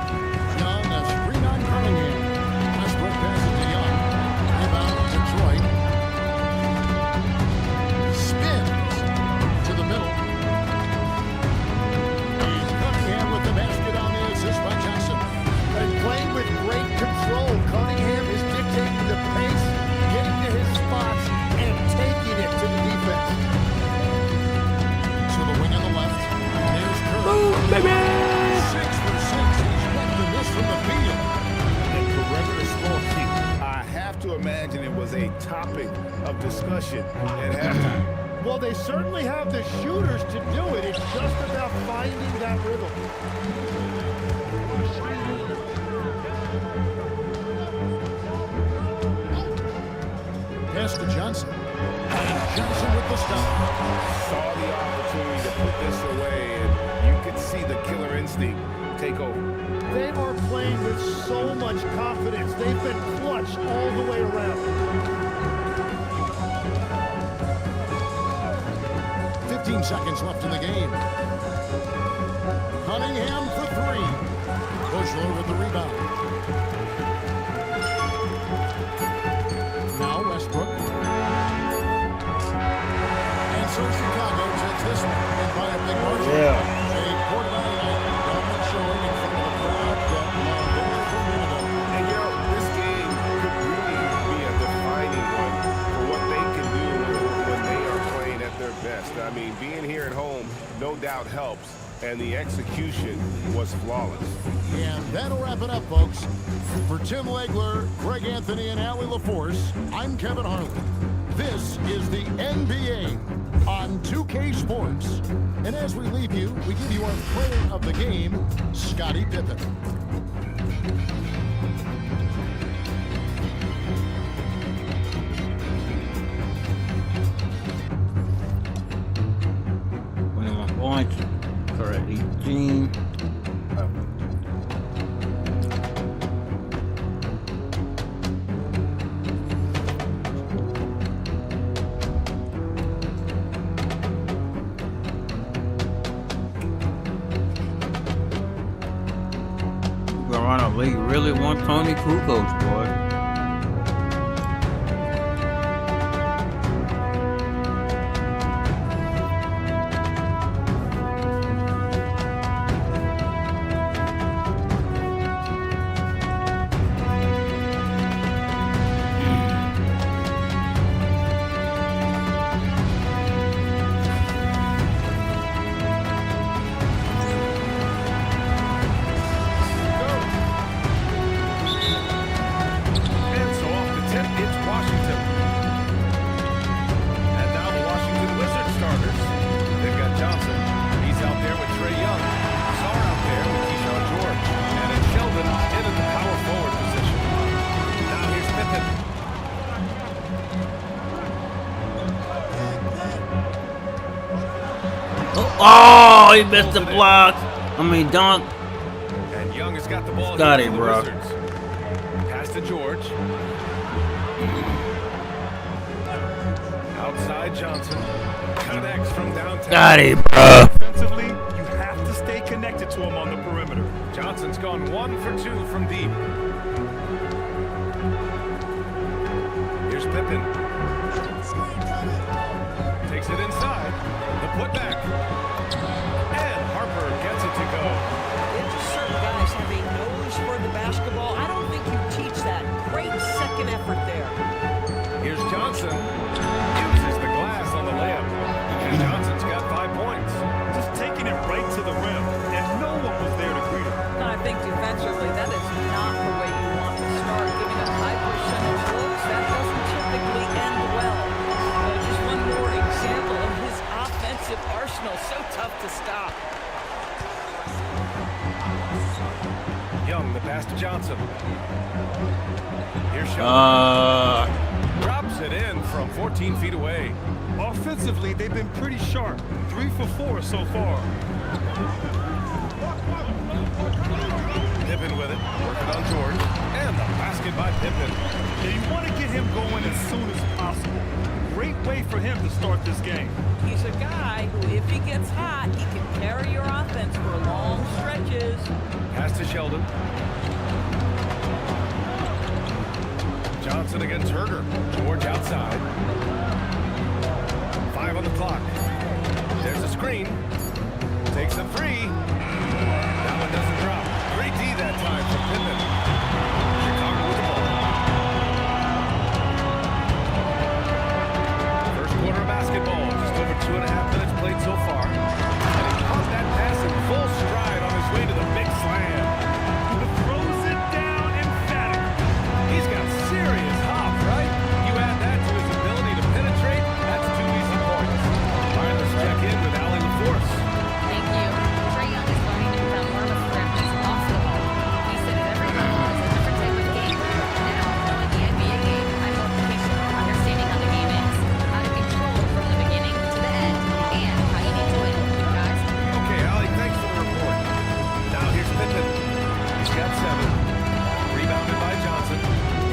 Young, a screen on Cunningham. Westbrook passes to Young. Rebound Detroit. Spins to the middle. And Cunningham with the basket on the assist by Johnson. And playing with great control, Cunningham is dictating the pace, getting to his spots, and taking it to the defense. To the wing on the left. There's Kerr. Boom, baby! 6 for 6. He's won the miss from the field. And for regular scoring, I have to imagine it was a topic of discussion at halftime. Well, they certainly have the shooters to do it. It's just about finding that rhythm. Pass to Johnson. Johnson with the stop. Saw the opportunity to put this away, and you could see the killer instinct take over. They are playing with so much confidence. They've been clutch all the way around. 15 seconds left in the game. Cunningham for three. Bushler with the rebound. Now Westbrook. And so Chicago takes this one and by a big margin. Yeah. A quarterback dominant showing in front of the crowd that very formidable. And you know, this game could really be a defining one for what they can do when they are playing at their best. I mean, being here at home no doubt helps, and the execution was flawless. And that'll wrap it up, folks. For Tim Legler, Greg Anthony, and Allie LaForce, I'm Kevin Harlan. This is the NBA on 2K Sports. And as we leave you, we give you our player of the game, Scottie Pippen. Points. Correct. 18. Toronto League really want Tony Kukoc, boy. Oh, he missed the block. I mean, dunk. And Young has got the ball. Scottie, here for the bro. Wizards. Pass to George. Outside Johnson. Connects from downtown. Scottie, bro. Defensively, you have to stay connected to him on the perimeter. Johnson's gone 1 for 2 from deep. Here's Pippen. Takes it inside. The putback. And Harper gets it to go. Just certain guys have a nose for the basketball. I don't think you teach that. Great second effort there. Here's Johnson. Uses the glass on the layup. And Johnson's got 5 points. Just taking it right to the rim, and no one was there to greet him. And I think defensively, that is not the way you want to start. Giving up high percentage looks, that doesn't typically end well. Just one more example of his offensive arsenal. So tough to stop. Young, the pass to Johnson. Here's Sheldon. Drops it in from 14 feet away. Offensively, they've been pretty sharp. 3 for 4 so far. Pippen with it, working on George. And the basket by Pippen. And you want to get him going as soon as possible. Great way for him to start this game. He's a guy who, if he gets hot, he can carry your offense for long stretches. Pass to Sheldon. Johnson against Herder. George outside. 5 on the clock. There's a screen. Takes a 3. That one doesn't drop. Great D that time from Pippen. Chicago with the ball. First quarter of basketball. Just over 2.5 minutes played so far. And he caught that pass in full stride on his way to the big slam. Throws it down emphatically. He's got serious hop, right? You add that to his ability to penetrate, that's 2 easy points. All right, let's check in with Allie LaForce. Thank you. Trae Young is learning to become more of a threat when he's off the ball. He said at every level is a different type of game. Now, knowing the NBA game, I'm multiplication, understanding how the game is, how to control from the beginning to the end, and how you need to win. Guys, Okay, Allie, thanks for the report. Now here's Pippen. He's got 7. Rebounded by Johnson.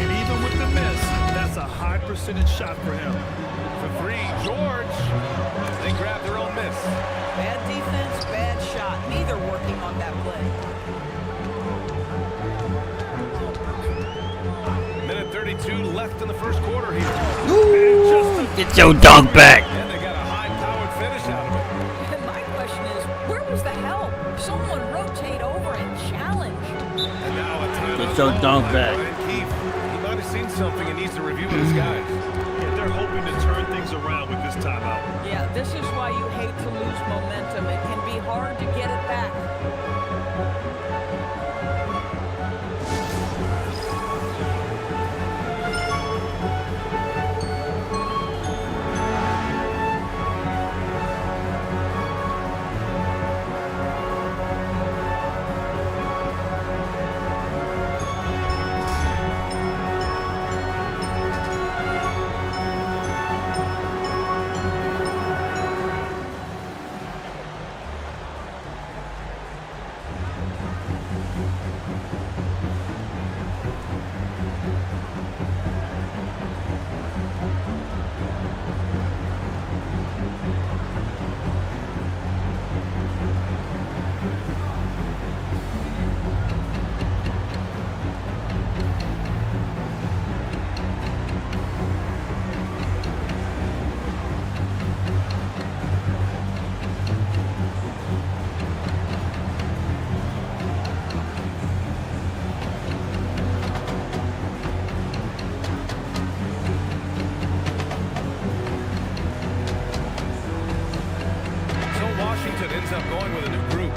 And even with the miss, that's a high percentage shot for him. For 3, George. They grab their own miss. Bad defense, bad shot. Neither working on that play. Minute 32 left in the first quarter here. Get your dunk back. And they got a high-powered finish out of it. And my question is, where was the help? Someone rotate over and challenge. And now a timeout. Get your dunk by back. Brian Keefe. He might have seen something and needs to review with his guys. Yeah, they're hoping to turn things around with this timeout. Yeah, this is why you hate to lose momentum. It can be hard to get it back. Washington ends up going with a new group.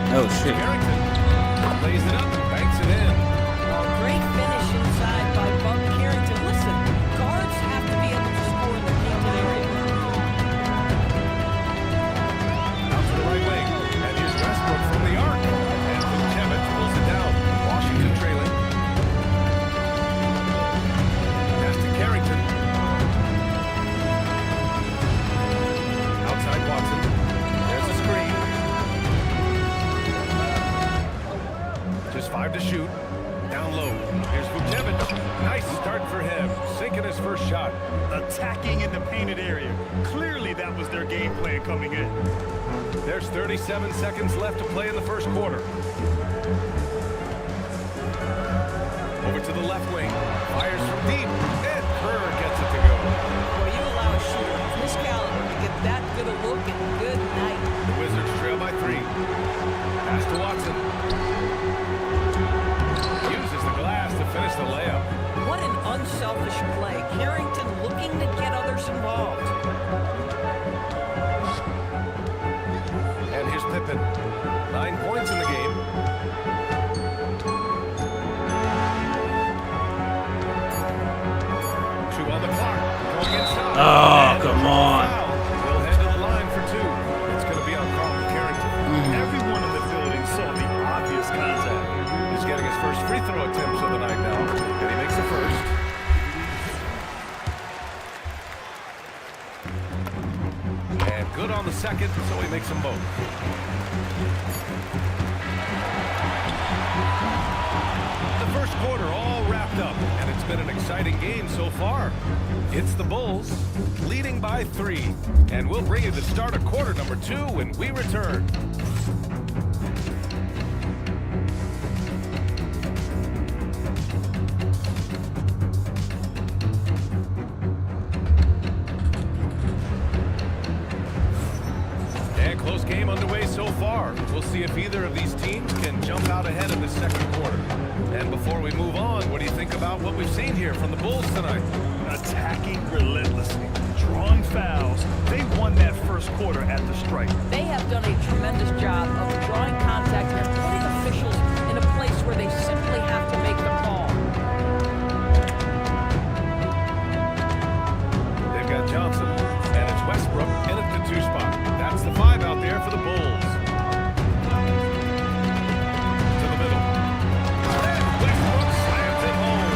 Oh shit. Carrington lays it up and banks it in. Great finish inside by Buck Carrington. Listen, to shoot. Down low. Here's Vucevic. Nice start for him. Sinking his first shot. Attacking in the painted area. Clearly that was their game plan coming in. There's 37 seconds left to play in the first quarter. Over to the left wing. Fires from deep. And Kerr gets it to go. Well, you allow a shooter of this caliber to get that good a look and good night. The Wizards trail by 3. Pass to Watson. Uses the glass to finish the layup. What an unselfish play. Carrington looking to get others involved. And here's Pippen. 9 points in the game. Two on the clock. Going inside. Oh, come on. He'll head to the line for 2. It's going to be on Carlton Carrington. Everyone in the building saw the obvious contact. He's getting his first free throw attempts of the night now. And he makes the first. And good on the second, so he makes them both. The first quarter all wrapped up, and it's been an exciting game so far. It's the Bulls leading by 3, and we'll bring you the start of quarter number 2 when we return. And close game underway so far. We'll see if either of these teams can jump out ahead in the second quarter. And before we move on, what do you think about what we've seen here from the Bulls tonight? Attacking relentlessly, drawing fouls. They won that first quarter at the stripe. They have done a tremendous job of drawing contact and putting officials in a place where they simply have to make the call. They've got Johnson, and it's Westbrook in at the 2 spot. That's the 5 out there for the Bulls. To the middle. And Westbrook slams it home.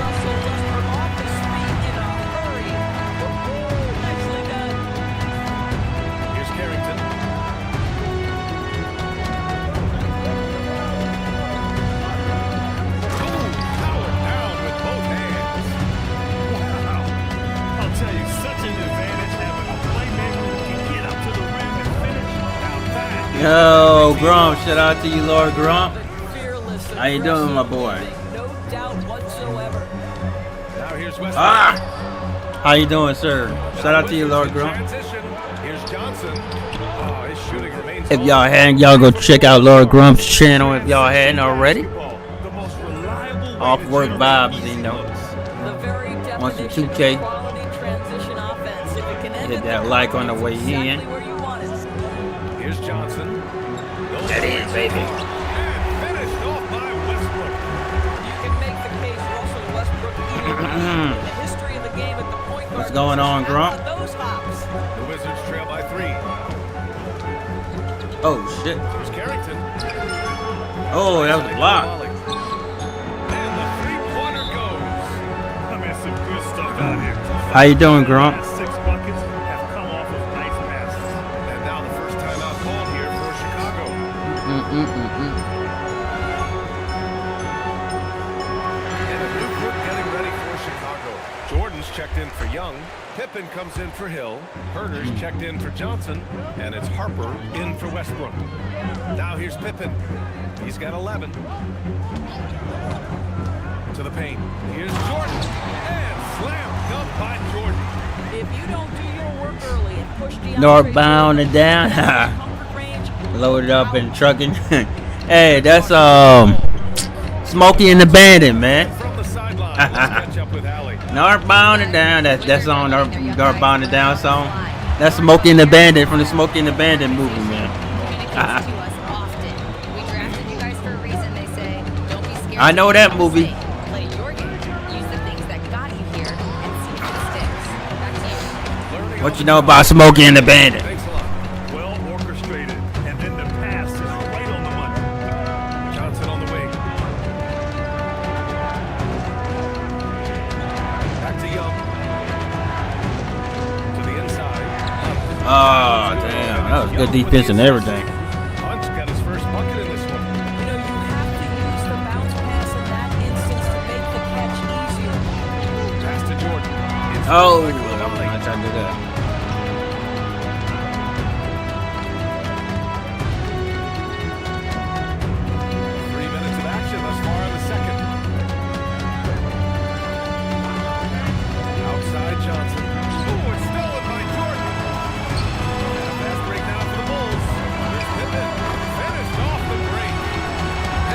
Russell Westbrook off his feet in a hurry. Nicely done. Here's Carrington. Powered down with both hands. Wow. I'll tell you, such an advantage having a playmaker who can get up to the rim and finish. Now that Yo, Grump, shout out to you, Lord Grump. Fearless, How you doing, my boy? no doubt whatsoever. Now here's Westbrook. How you doing, sir? Shout out to you, Lord Grump. Transition. Here's Johnson. Oh, his shooting remains. If y'all hadn't, y'all go check out Lord Grump's channel if y'all hadn't already. the most reliable way Off to work generate vibes, easy you know. looks. The very Once the definition 2K, of quality transition offense. If it can end hit it that there, like on the way exactly in. where you want it. Here's Johnson. That is, baby. And finished off by Westbrook. You can make the case Russell Westbrook in the history of the game at the point guard. What's going on, position. Grump? How about those hops? The Wizards trail by 3. Oh, shit. Here's Carrington. Oh, that was a block. And the 3-pointer goes. I mean, some good stuff out here. How you doing, Grump? Last 6 buckets have come off of nice passes. And now the first timeout called here for Chicago. And a new group getting ready for Chicago. Jordan's checked in for Young. Pippen comes in for Hill. Herder's checked in for Johnson. And it's Harper in for Westbrook. Now here's Pippen. He's got 11. To the paint. Here's Jordan. And slammed dunk by Jordan. If you don't do your work early and push the Northbound and down. comfort range, Loaded up and trucking. Hey, that's Smokey and the Bandit, man. From the sideline, let's catch up with Allie. Northbound and down. That song, Northbound and Down song. That's Smokey and the Bandit from the Smokey and the Bandit movie, man. Communicates to us often. We drafted you guys for a reason, they say. Don't be scared. I know that movie. Play your game. Use the things that got you here and see if it sticks. Back to you. What you know about Smokey and the Bandit? Thanks a lot. Well orchestrated, and then the pass is right on the money. Johnson on the wing. Back to Young. To the inside. Oh, damn. That was good defense and everything. Hunt's got his first bucket in this one. you know, you have to use the Oh, I'm not trying to do that. 3 minutes of action thus far in the second. Outside Johnson. Oh, it's stolen by Jordan. And a fast break now for the Bulls. Here's Pippen. Finished off the break.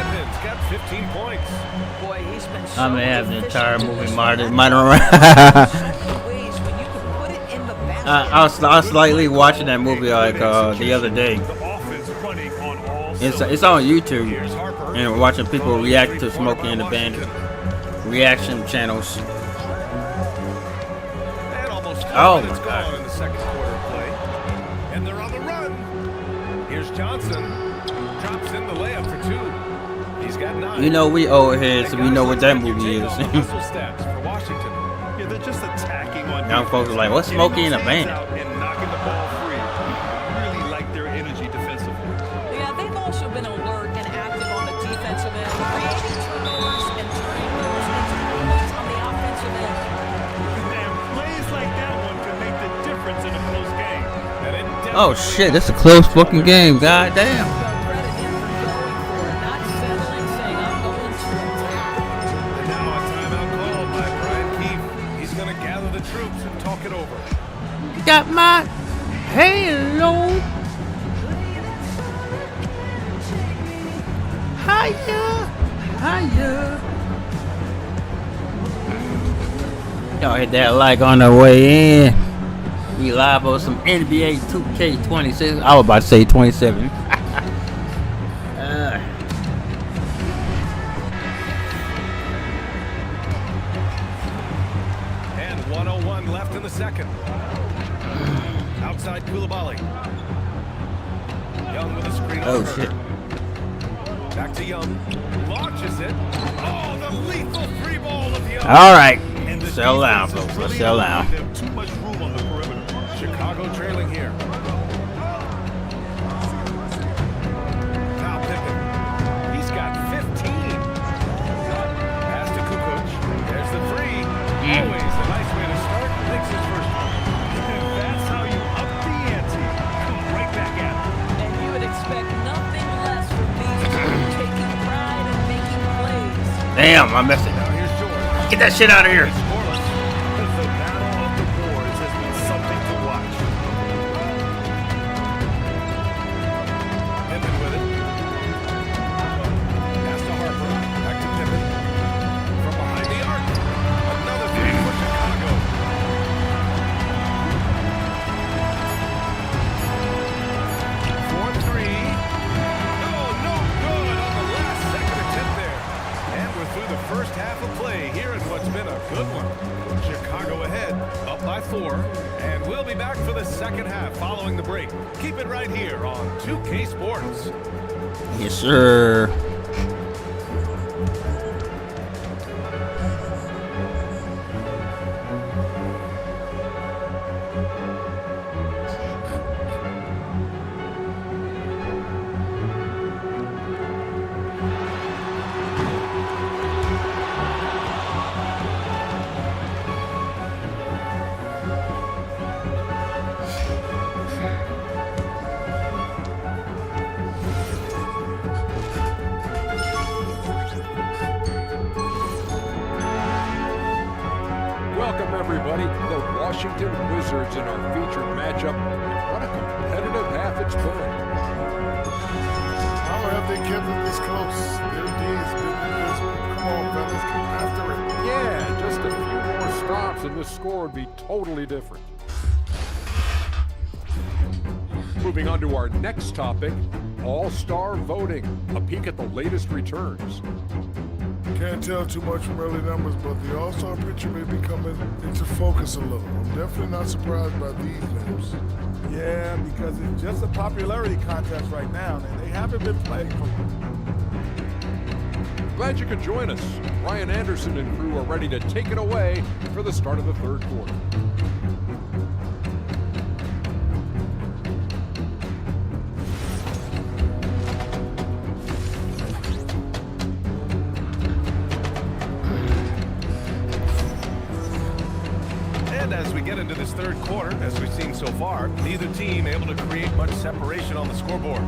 Pippen's got 15 points. Boy, he's been so I may have the entire efficient movie in minor ways around. when you can put it in the basket. I was slightly watching that movie like the other day. The offense running on all It's on YouTube Here's Harper. and watching people react to Smokey and the Bandit reaction channels. And almost 4 Oh, minutes my God. gone in the second quarter of play. And they're on the run. Here's Johnson. Drops in the layup for 2. He's got 9. You know we old heads, so we know what that Guys, let's movie take is. off the hustle stats for Washington. Yeah, they're just attacking on Young folks are like, what's Smokey and the Getting those Bandit? hands out and knocking the ball free. Really like their energy defensively. Yeah, they've also been alert and active on the defensive end, creating turnovers and turning those into points on the offensive end. And plays like that one can make the difference in a close game. And it Oh shit, this is a close fucking game. God damn. Credit him for going for it, not settling, saying, I'm going to attack. And now a timeout called by Brian Keefe. He's going to gather the troops and talk it over. Got my halo. Hiya, hiya. Y'all hit that like on the way in. We live on some NBA 2K26. I was about to say 27. And 1:01 left in the second. Outside Koulibaly. Young with a screen. Oh, over. shit. Back to Young. Launches it. Oh, the lethal free ball of Young. All right. And the Sell down, defense is folks. Let's really sell down. allowing them too much room on the perimeter. Chicago trailing here. Now Pippen. He's got 15. Pass to Kukoc. There's the 3. Always a nice way to start. Makes his first one. And that's how you up the ante. Come right back at it. And you would expect nothing less from these two, taking pride in making plays. Damn, I messed it Now up. here's George. Get that shit out of here. Scoreless. The battle of the boards has been something to watch. Pippen with it. Pass to Harper. Back to Pippen. From behind the arc. Another 3 for Chicago. 4-3. No good on the last second attempt there. And we're through the first half of play here in what's been a good one. Chicago ahead, up by 4. And we'll be back for the second half following the break. Keep it right here on 2K Sports. Yes, sir. Welcome, everybody, to the Washington Wizards in our featured matchup. What a competitive half it's been. How have they kept it this close? Their D has been invisible. Come on, fellas, get after it. Yeah, just a few more stops and this score would be totally different. Moving on to our next topic, All-Star voting. A peek at the latest returns. Can't tell too much from early numbers, but the All-Star picture may be coming into focus a little. I'm definitely not surprised by these names. Yeah, because it's just a popularity contest right now, and they haven't been playing for Glad you could join us. Ryan Anderson and crew are ready to take it away for the start of the third quarter. get into this third quarter, as we've seen so far. Neither team able to create much separation on the scoreboard.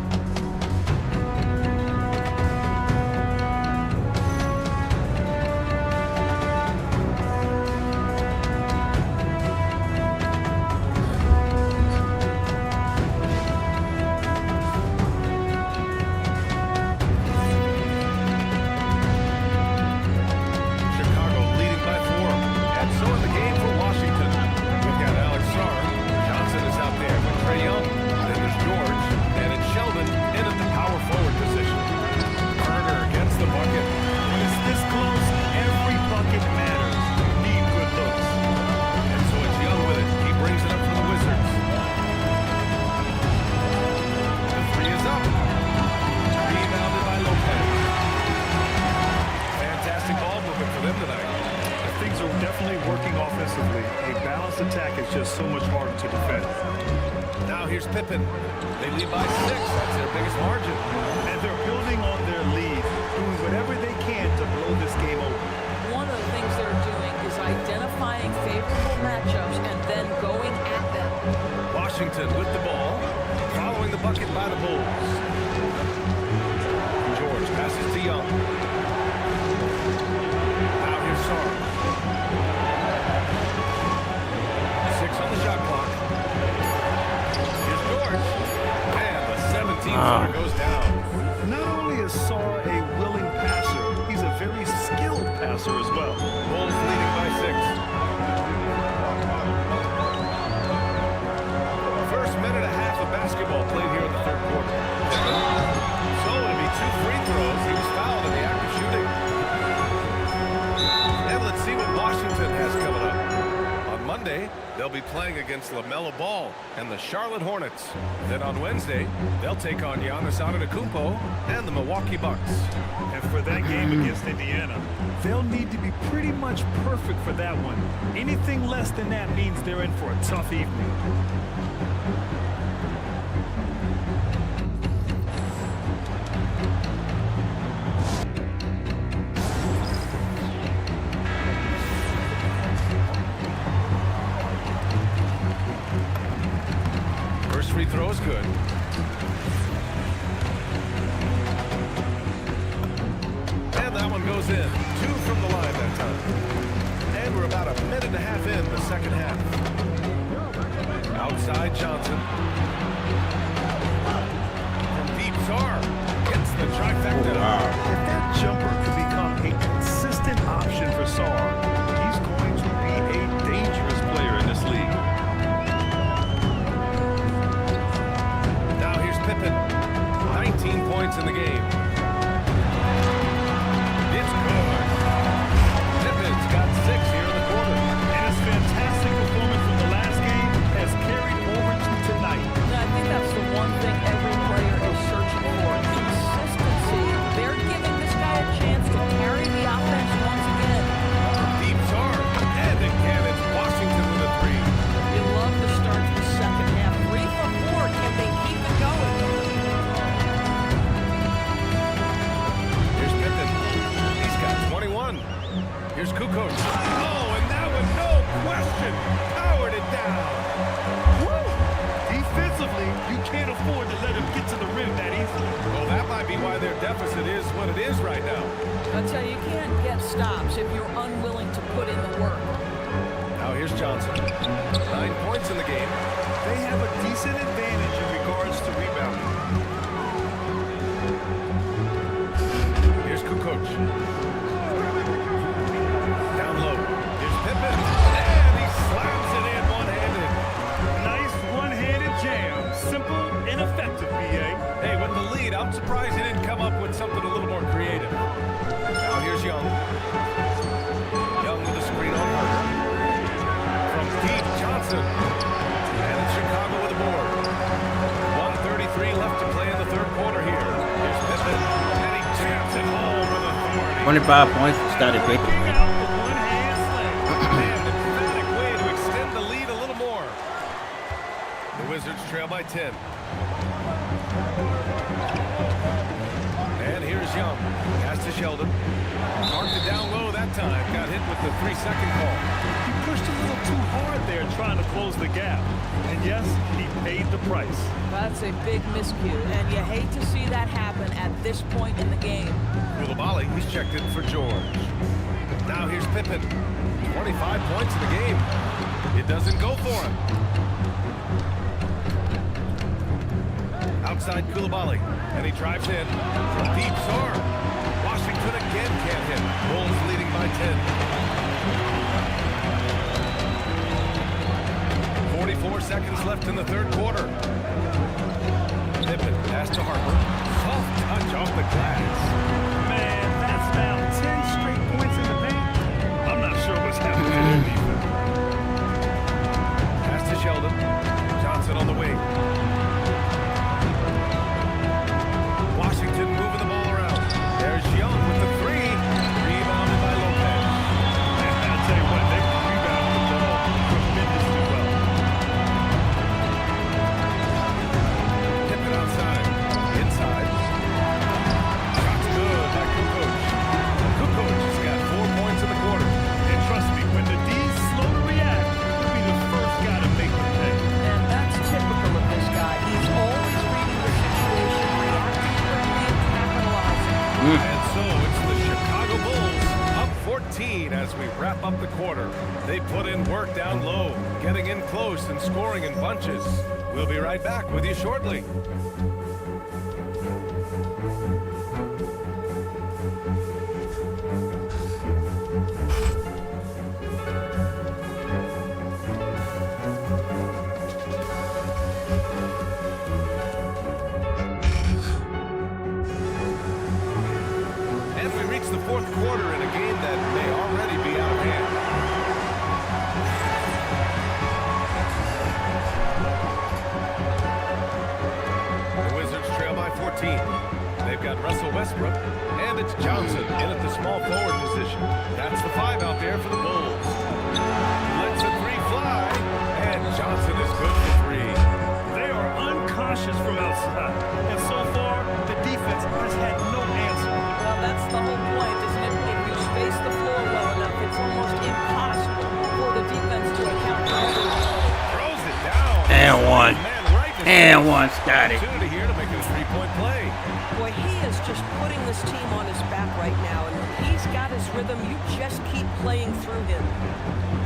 With the ball, following the bucket by the Bulls. George passes to Young. Now here's Sarr. 6 on the shot clock. Here's George. And the 17th goes down. Not only is Sarr a willing passer, he's a very skilled passer as well. Bulls leading by 6. Basketball played here in the third quarter. So it'll be 2 free throws. He was fouled in the act of shooting. And let's see what Washington has coming up. On Monday, they'll be playing against LaMelo Ball and the Charlotte Hornets. Then on Wednesday, they'll take on Giannis Antetokounmpo and the Milwaukee Bucks. And for that game against Indiana, they'll need to be pretty much perfect for that one. Anything less than that means they're in for a tough evening. Free throw is good. And that one goes in. 2 from the line that time. And we're about a minute and a half in the second half. Outside Johnson. From deep, Sarr gets the trifecta. If that jumper could become a consistent option for Sarr, he's going to be a dangerous player in this league. Pippen, 19 points in the game. It's good. Pippen's got 6 here in the quarter. And his fantastic performance from the last game has carried over to tonight. I think that's the one thing every player is searching for. Consistency. They're giving this guy a chance to carry the offense once again. Deep Sarr. And again, it's Washington with a 3. You love the start to the second half. 3 from 4. Can they keep it going? Here's Pippen. He's got 21. Here's Kukoc. Oh, and that one, no question, powered it down. Woo! Defensively, you can't afford to let him get to the rim that easily. Well, that might be why their deficit is what it is right now. I tell you, you can't get stops if you're unwilling to put in the work. Now here's Johnson. 9 points in the game. They have a decent advantage in regards to rebounding. Here's Kukoc. Down low. Here's Pippen. And he slams it in one-handed. Nice one-handed jam. Simple and effective, B.A. Hey, with the lead, I'm surprised he didn't come up with something a little more creative. Now here's Young. Young with a screen on Carter. From deep, Johnson. And it's Chicago with the board. 1:33 left to play in the third quarter here. Here's Pippen. And he jams it home with authority. 25 points for Scottie Pippen. And an emphatic way to extend the lead a little more. The Wizards trail by 10. And here's Young. Pass to Sheldon. Marked it down low. That's that time got hit with the 3-second call. He pushed a little too hard there trying to close the gap. And yes, he paid the price. That's a big miscue, and you hate to see that happen at this point in the game. Koulibaly, he's checked in for George. Now here's Pippen. 25 points in the game. It doesn't go for him. Outside Koulibaly, and he drives in from deep Sar. Washington again can't hit. Bulls leading by 10. 44 seconds left in the third quarter. Pippen pass to Harper. Soft touch off the glass. Man, that's now 10 straight points in the paint. I'm not sure what's happening to their defense. Pass to Sheldon. Johnson on the wing. Washington moving the ball around. There's Young with the three. Rebounded by Lopez. I'll tell you what, they rebounded the ball tremendously well. Pippen outside. Inside. Shot's good by Kukoc. Kukoc has got 4 points in the quarter. And trust me, when the D's slow to react, he'll be the first guy to make the pay. And that's typical of this guy. He's always reading the situation, reacting quickly, and capitalizing. And so it's the Chicago Bulls up 14 as we wrap up the quarter. They put in work down low, getting in close and scoring in bunches. We'll be right back with you shortly. And we reach the fourth quarter in a game that may already be out of hand. The Wizards trail by 14. They've got Russell Westbrook, and it's Johnson in at the small forward position. That's the 5 out there for the Bulls. Lets a 3 fly, and Johnson is good for 3. They are uncautious from outside. And so far, the defense has had no answer. Well, that's the whole point, isn't it? If you space the floor well enough, it's almost impossible for the defense to account for everything. Throws it down. And one. Man, right in And front. one, Scottie. Opportunity here to make it a 3-point play. Boy, he is just putting this team on his back right now, and when he's got his rhythm, you just keep playing through him.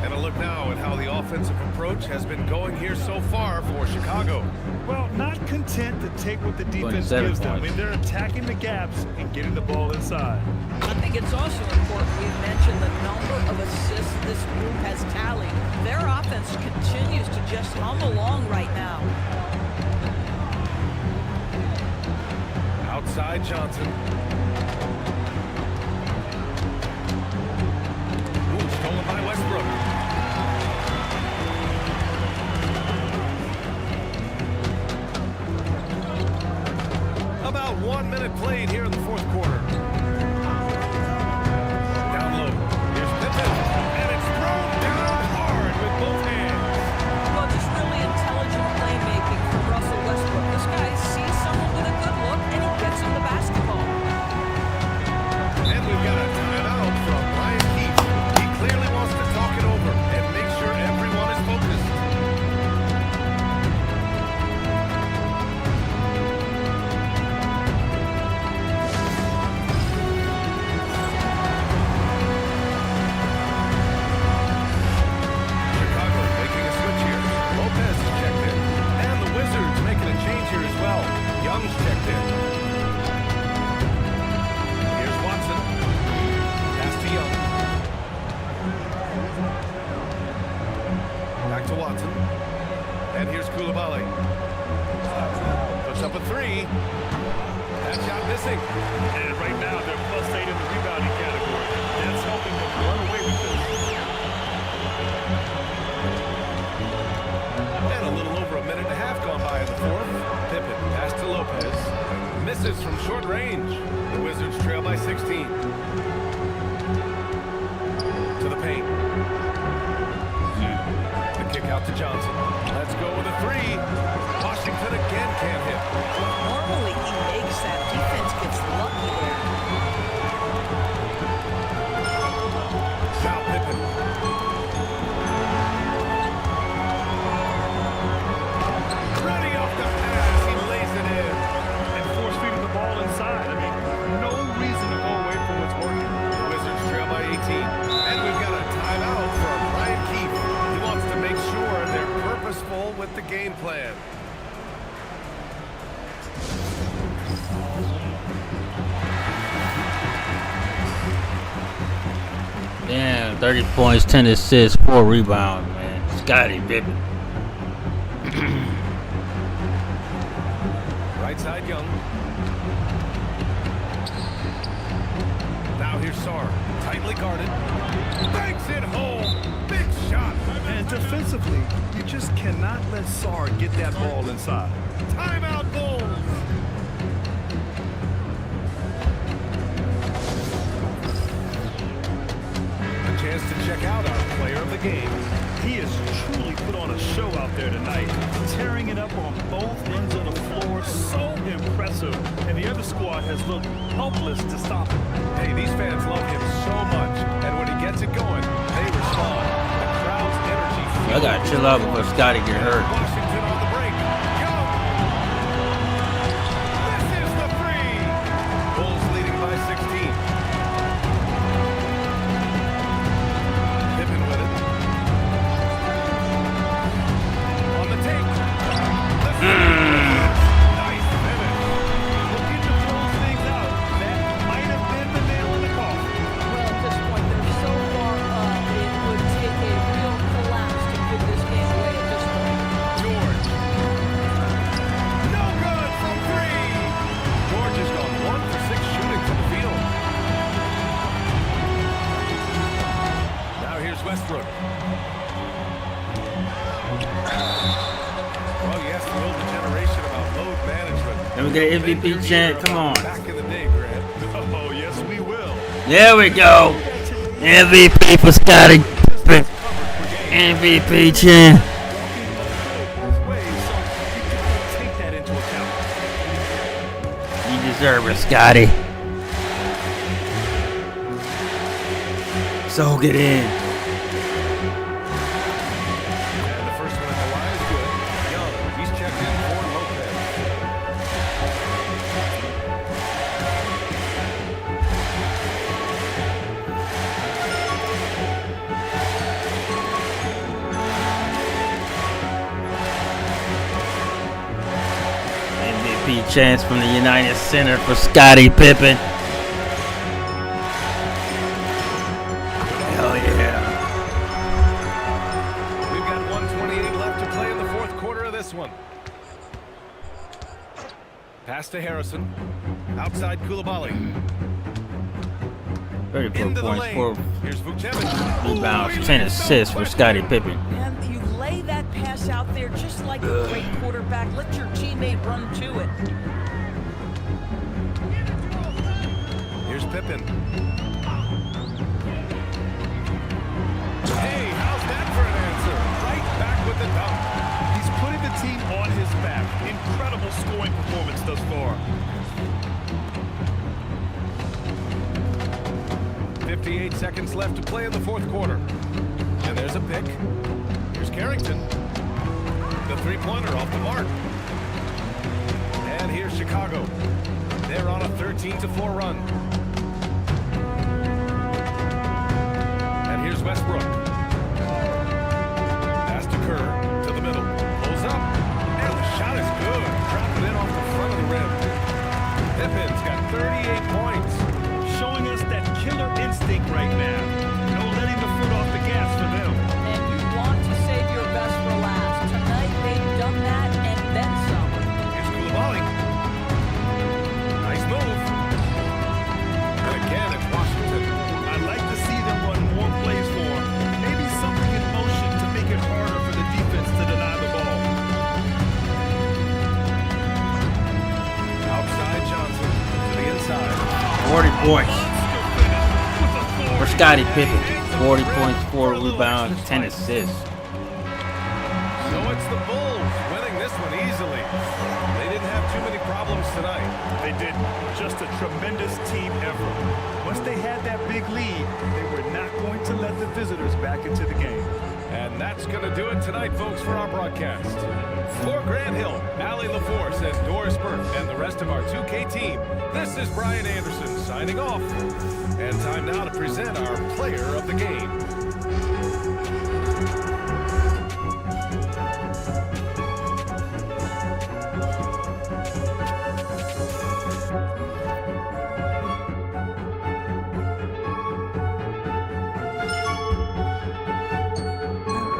And a look now at how the offensive approach has been going here so far for Chicago. Well, not content to take what the defense 27 gives them. I points. mean, they're attacking the gaps and getting the ball inside. I think it's also important we've mentioned the number of assists this group has tallied. Their offense continues to just hum along right now. Outside Johnson. Ooh, stolen by Westbrook. About 1 minute played here in the fourth quarter. Down low. Here's Pippen. And it's thrown down hard with both hands. Well, just really intelligent playmaking from Russell Westbrook. This guy sees someone with a good look, and he gets him the basketball. And we've got a timeout from Ryan Keefe. He clearly wants to talk it over and make sure everyone is focused. Chicago making a switch here. Lopez is checked in. And the Wizards making a change here as well. Young's checked in. Here's Watson. Pass to Young. Back to Watson. And here's Koulibaly. Puts up a 3. That shot missing. And right now, they're +8 in the rebounding category. That's helping them run away with this. And a little over a minute and a half gone by in the fourth. Pippen pass to Lopez. Misses from short range. The Wizards trail by 16. To the paint. The kick out to Johnson. Let's go with a 3. Washington again can't hit. Normally, he makes that. Defense gets lucky there. 30 points, 10 assists, 4 rebounds, man. Scottie Pippen. Right side, Young. Now here's Sarr. Tightly guarded. Banks it home. Big shot. And defensively, you just cannot let Sarr get that ball inside. Timeout, Bulls. A chance to check out our player of the game. He has truly put on a show out there tonight, tearing it up on both ends of the floor. So impressive. And the other squad has looked helpless to stop him. Hey, these fans love him so much, and when he gets it going, they respond. The crowd's energy. I gotta chill out before Scottie get hurt. Washington on the break. Young. This is the three. Bulls leading by 16. Pippen with it. On the take. Nice finish. Looking to close things out. That might have been the nail in the coffin. Well, at this point, they're so far up, it would take a real collapse to give this game away at this point. George. No good from three. George has gone 1 for 6 shooting from the field. Now here's Westbrook. Oh yes, the older generation about load management. Let me get an MVP chant. Come on. Back in the day, Grant. Oh, yes, we will. There we go. MVP for Scottie Pippen. MVP chant. Take that into account. You deserve it, Scottie. So get in. And the first one at the line is good. Young, he's checked in for Lopez. MVP chance from the United Center for Scottie Pippen. Hell yeah. We've got 1:28 left to play in the fourth quarter of this one. Pass to Harrison. Outside Koulibaly. 34 Into the points, lane. 4 Here's Vucevic. rebounds, 10 assists for Scottie Pippen. And you lay that pass out there just like a great quarterback. Let your teammate run to it. Here's Pippen. Hey, how's that for an answer? Right back with the dunk. He's putting the team on his back. Incredible scoring performance thus far. 58 seconds left to play in the fourth quarter. And there's a pick. Here's Carrington. The three-pointer off the mark. And here's Chicago. They're on a 13-4 run. And here's Westbrook. Pass to Kerr to the middle. Pulls up. And the shot is good. Dropping in off the front of the rim. Pippen's got 38 points. Showing us that killer instinct right now. No letting the foot off the gas for them. And you want to save your best for last. Tonight, they've done that and then some. Here's Koulibaly. Nice move. And again, it's Washington. I'd like to see them run more plays for him. Maybe something in motion to make it harder for the defense to deny the ball. Outside Johnson to the inside. 40 points for Scottie Pippen. 40 points, 4 rebounds, 10 assists. So it's the Bulls winning this one easily. They didn't have too many problems tonight. They did just a tremendous team effort. Once they had that big lead, they were not going to let the visitors back into the game. And that's going to do it tonight, folks, for our broadcast. For Grant Hill, Allie LaForce, and Doris Burke, and the rest of our 2K team, this is Brian Anderson signing off. And time now to present our player of the game.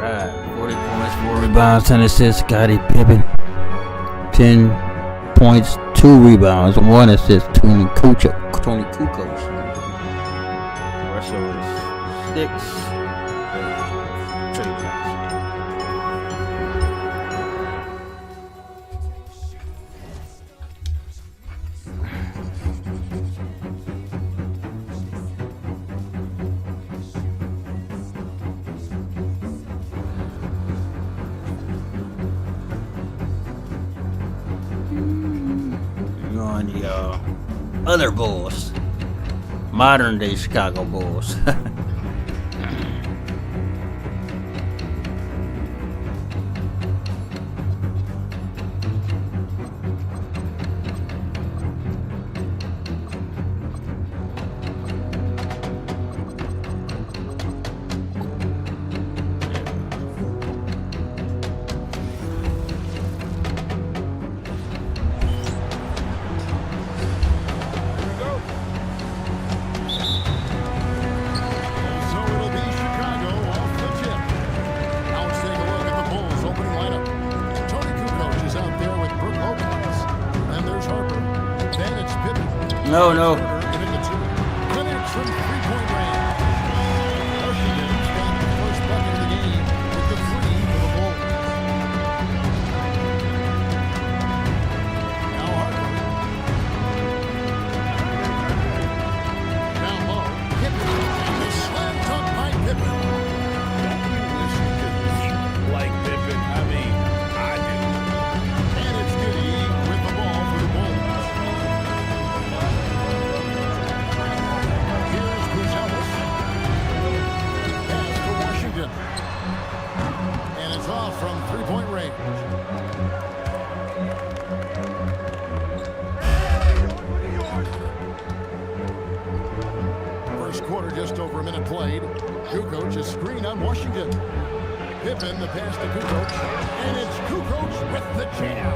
Right, 40 points, 4 rebounds, 10 assists. Scottie Pippen, 10 points, 2 rebounds, 1 assist. Tony Kukoc. Russell is 6. Trey Johnson. On the other Bulls, modern day Chicago Bulls. No, no. Just over a minute played. Kukoc is screen on Washington. Pippen the pass to Kukoc, and it's Kukoc with the jam.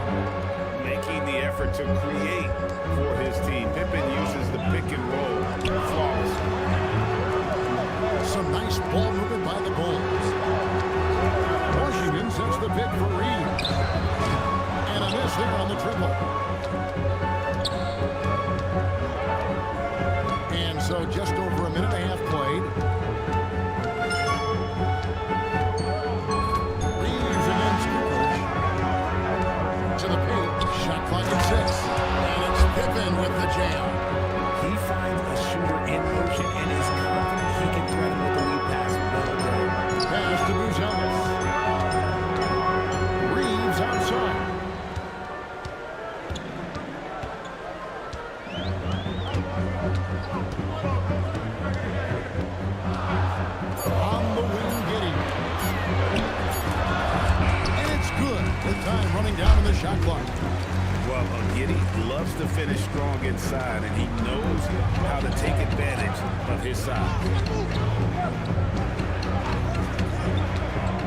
Making the effort to create for his team. Pippen uses the pick and roll flawlessly. Some nice ball movement by the Bulls. Washington sets the pick for Reeves. And a miss there on the triple. And so just over a minute and a half played. Reeves against Kukoc. To the paint. Shot clock at 6. And it's Pippen with the jam. He finds a shooter in motion and is confident he can threaten with the lead pass. Pass to Buzelis. Reeves outside. On the wing, Giddy. And it's good. With time running down in the shot clock. Well, Giddy loves to finish strong inside, and he knows how to take advantage of his size.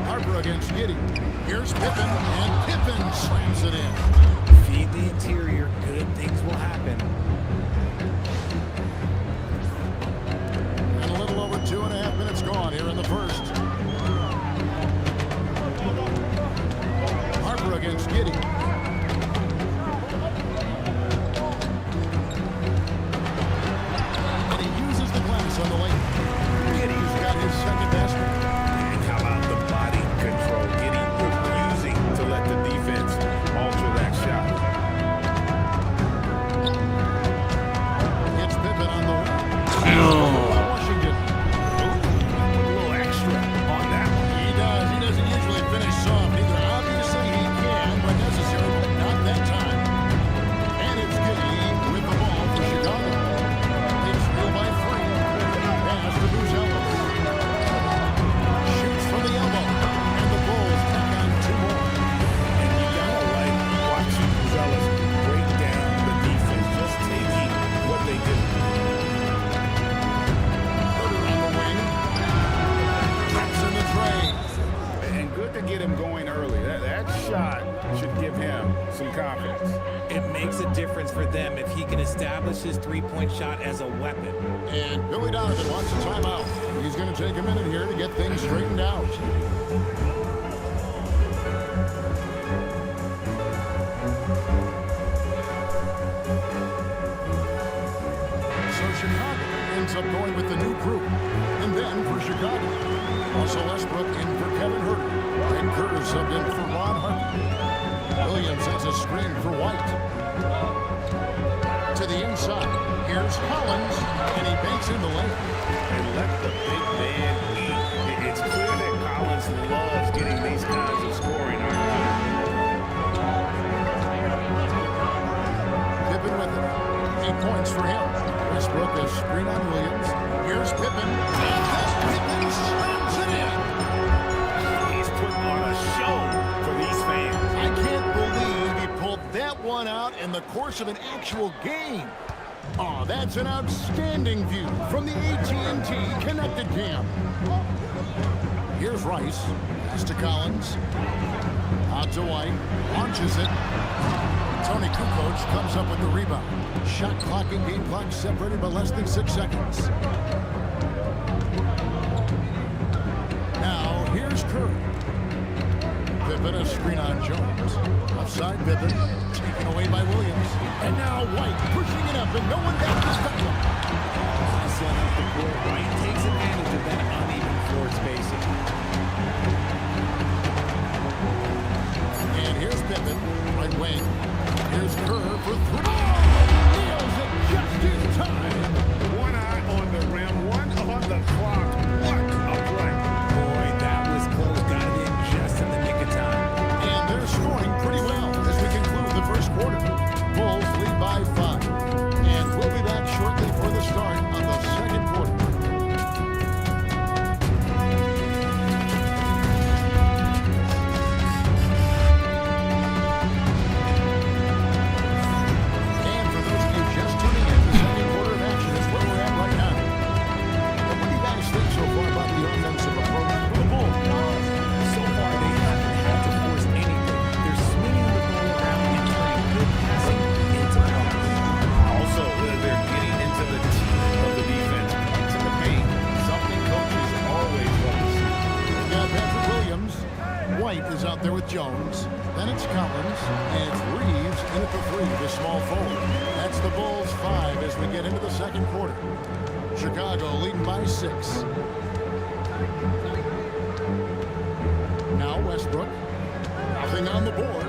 Harper against Giddy. Here's Pippen, and Pippen slams it in. Feed the interior. Good things will happen. And a little over 2.5 minutes gone here in the first. Harper against Giddy. And he uses the glass on the lane. Giddy's got his second basket. And how about the body control? Giddy refusing to let the defense alter that shot. makes a difference for them if he can establish his three-point shot as a weapon. And Billy Donovan wants a timeout. He's going to take a minute here to get things straightened out. So Chicago ends up going with the new group. And then for Chicago, Russell Westbrook in for Kevin Herter. And Kerr subbed in for Ron Harper. Williams has a screen for White. To the inside. Here's Collins, and he banks in the lane. And let the big man eat. It's clear that Collins loves getting these kinds of scoring opportunities. Pippen with it. 8 points for him. Westbrook is screen on Williams. Here's Pippen. And then Pippen slams it in. He's putting on a show for these fans. I can't believe he pulled that one out in the course of an actual game. Oh, that's an outstanding view from the AT&T Connected Cam. Here's Rice. Pass to Collins. Out to White. Launches it. Tony Kukoc comes up with the rebound. Shot clock and game clock separated by less than 6 seconds. Now, here's Curry. Pippen a screen on Jones. Offside Pippen. Taken away by Williams. And now White pushing it up and no one back to stop him. Set up the court. White takes advantage of that uneven floor spacing. And here's Pippen. Right wing. Here's Kerr for 3. Oh! Nails it just in time. One eye on the rim, one on the clock. What a play. Boy, that was close. Got it in just in the nick of time. And they're scoring pretty well as we conclude the first quarter. Bulls lead by 5. And we'll be back shortly for the start of the second quarter. And for those of you just tuning in, the second quarter of action is where we're at right now. But what do you guys think so far about the offensive approach for the Bulls? So far, they haven't had to force anything. They're swinging the ball around and playing good passing into points. Also, they're getting into the teeth of the defense, into the paint. Something coaches always love to see. We got Patrick Williams. White is out there with Jones. Then it's Collins. And it's Reeves in at the 3, the small forward. That's the Bulls 5 as we get into the second quarter. Chicago leading by 6. Now Westbrook. Nothing on the board.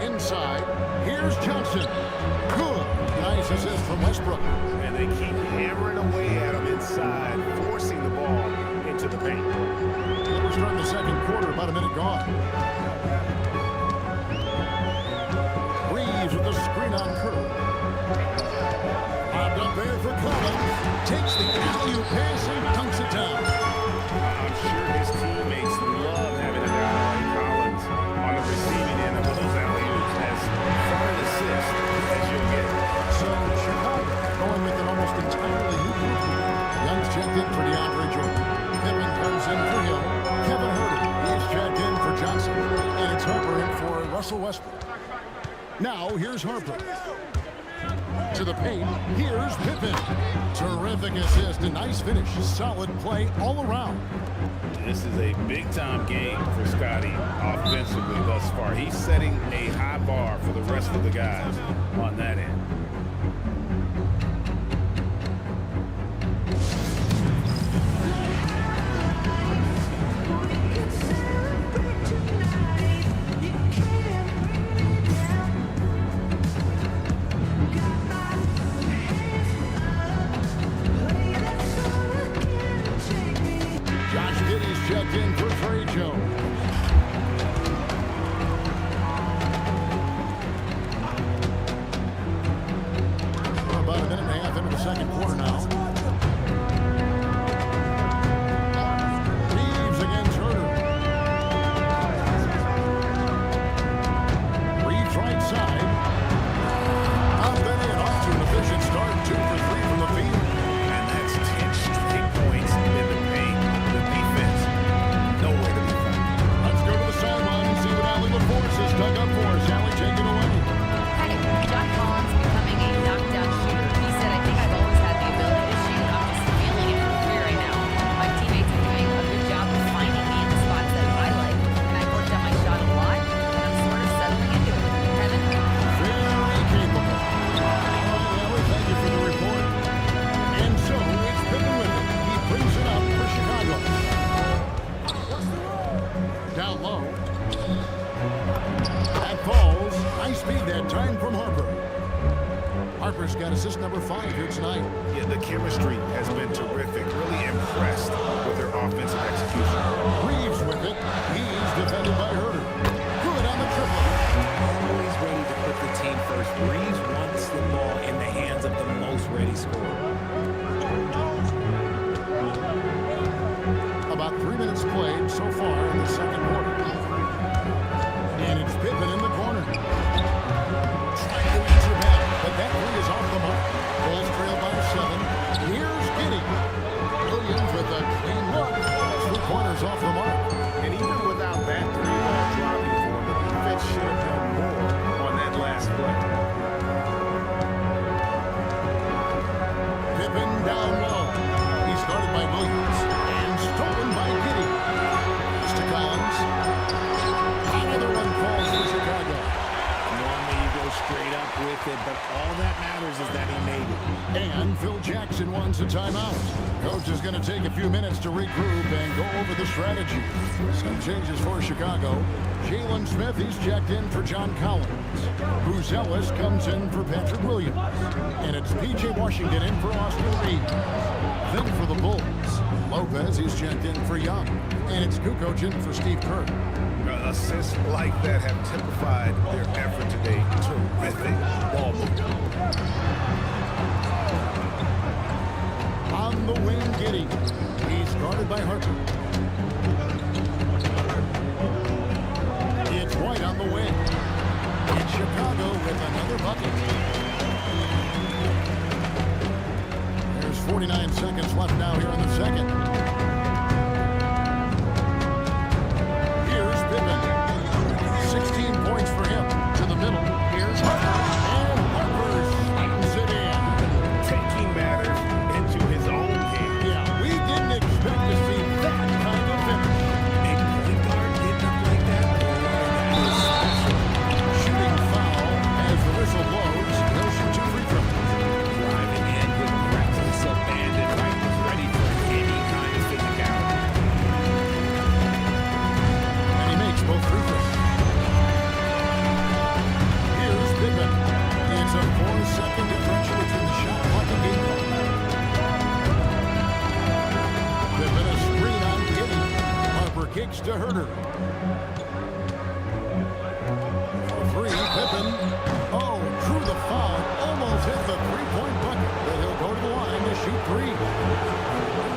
Inside. Here's Johnson. Good. Nice assist from Westbrook. And they keep hammering away at him inside, forcing the ball into the paint. We're starting the second quarter, about a minute gone. Reeves with a screen on Kerr. Lobbed up there for Collins. Takes the alley-oop pass and dunks it down. I'm sure his teammates love having a guy like Collins on the receiving end of those alley-oops, as far an assist as you'll get. So Chicago going with an almost entirely new group. Young's checked in for DeAndre Jordan. Pippen comes in for Hill. Kevin Herter, he's checked in for Johnson. And it's Harper in for Russell Westbrook. Now here's Harper. To the paint, here's Pippen. Terrific assist, a nice finish, solid play all around. This is a big-time game for Scottie offensively thus far. He's setting a high bar for the rest of the guys on that end. Josh Giddey's checked in for Trey Jones. And time from Harper. Harper's got assist number 5 here tonight. Yeah, the chemistry has been terrific. Really impressed with their offensive execution. Reeves with it. He's defended by Herter. Good on the triple. Always ready to put the team first. Reeves wants the ball in the hands of the most ready scorer. About 3 minutes played so far in the second quarter. And it's Pippen in the corner. Trying to answer back, but that three is off the mark. Bulls trail by 7. Here's Giddey. Williams with a clean look. 3 pointers off the mark. And even without that three-ball dropping for him, the defense should have done more on that last play. Pippen down low. He's guarded by Williams. And stolen by Giddey. Mr. Collins. Another one falls for Chicago. Normally you go straight up with it, but all that matters is that he made it. And Phil Jackson wants a timeout. Coach is going to take a few minutes to regroup and go over the strategy. Some changes for Chicago. Jalen Smith, he's checked in for John Collins. Bruce Ellis comes in for Patrick Williams. And it's P.J. Washington in for Austin Reeves. Then for the Bulls, Lopez, he's checked in for Young. And it's Kukoc in for Steve Kerr. Assists like that have typified their effort today. Terrific ball movement. On the wing, Giddey. He's guarded by Harper. It's White on the wing. It's Chicago with another bucket. There's 49 seconds left now here in the second. Here's Pippen. 16 points for him. To the middle. Here's Harper. And Harper slams it in. Taking matters into his own game. Yeah, we didn't expect to see that kind of finish. A point guard getting up like that, that is special. Shooting foul as the whistle blows. He'll shoot 2 free throws. Driving in with reckless abandon, right? Was ready for any kind of physicality. And he makes both free throws. Here's Pippen. It's a 4-second differential between the shot clock and game clock. Pippen a screen on Giddey. Harper kicks to Herter. For 3, Pippen. Oh, drew the foul. Almost hit the 3-point bucket. But he'll go to the line to shoot 3.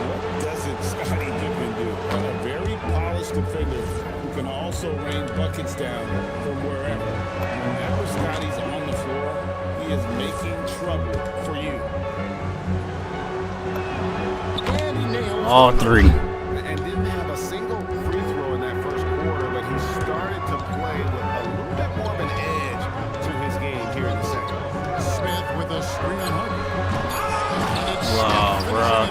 What doesn't Scottie Pippen do? A very polished defender who can also rain buckets down from wherever. Whenever Scottie's on the floor, he is making trouble for you. And he nails All 3. And didn't have a single free throw in that first quarter, but he started to play with a little bit more of an edge to his game here in the second. Smith with a screen on Harper. Wow, bro.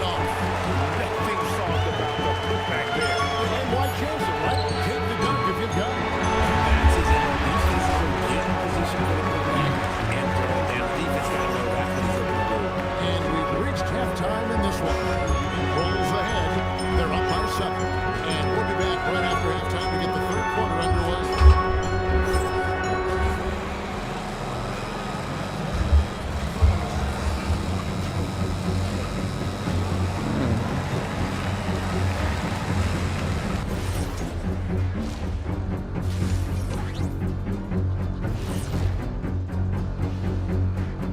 Nothing soft about the putback there. And White Johnson, right? Take the dunk if you've got it. That's his MO. Defense is going to get in position for the putback and throw it down. Defense got to know that what he's able to do. And we've reached halftime in this one. Bulls ahead. They're up by 7. And we'll be back right after halftime to get the third quarter underway.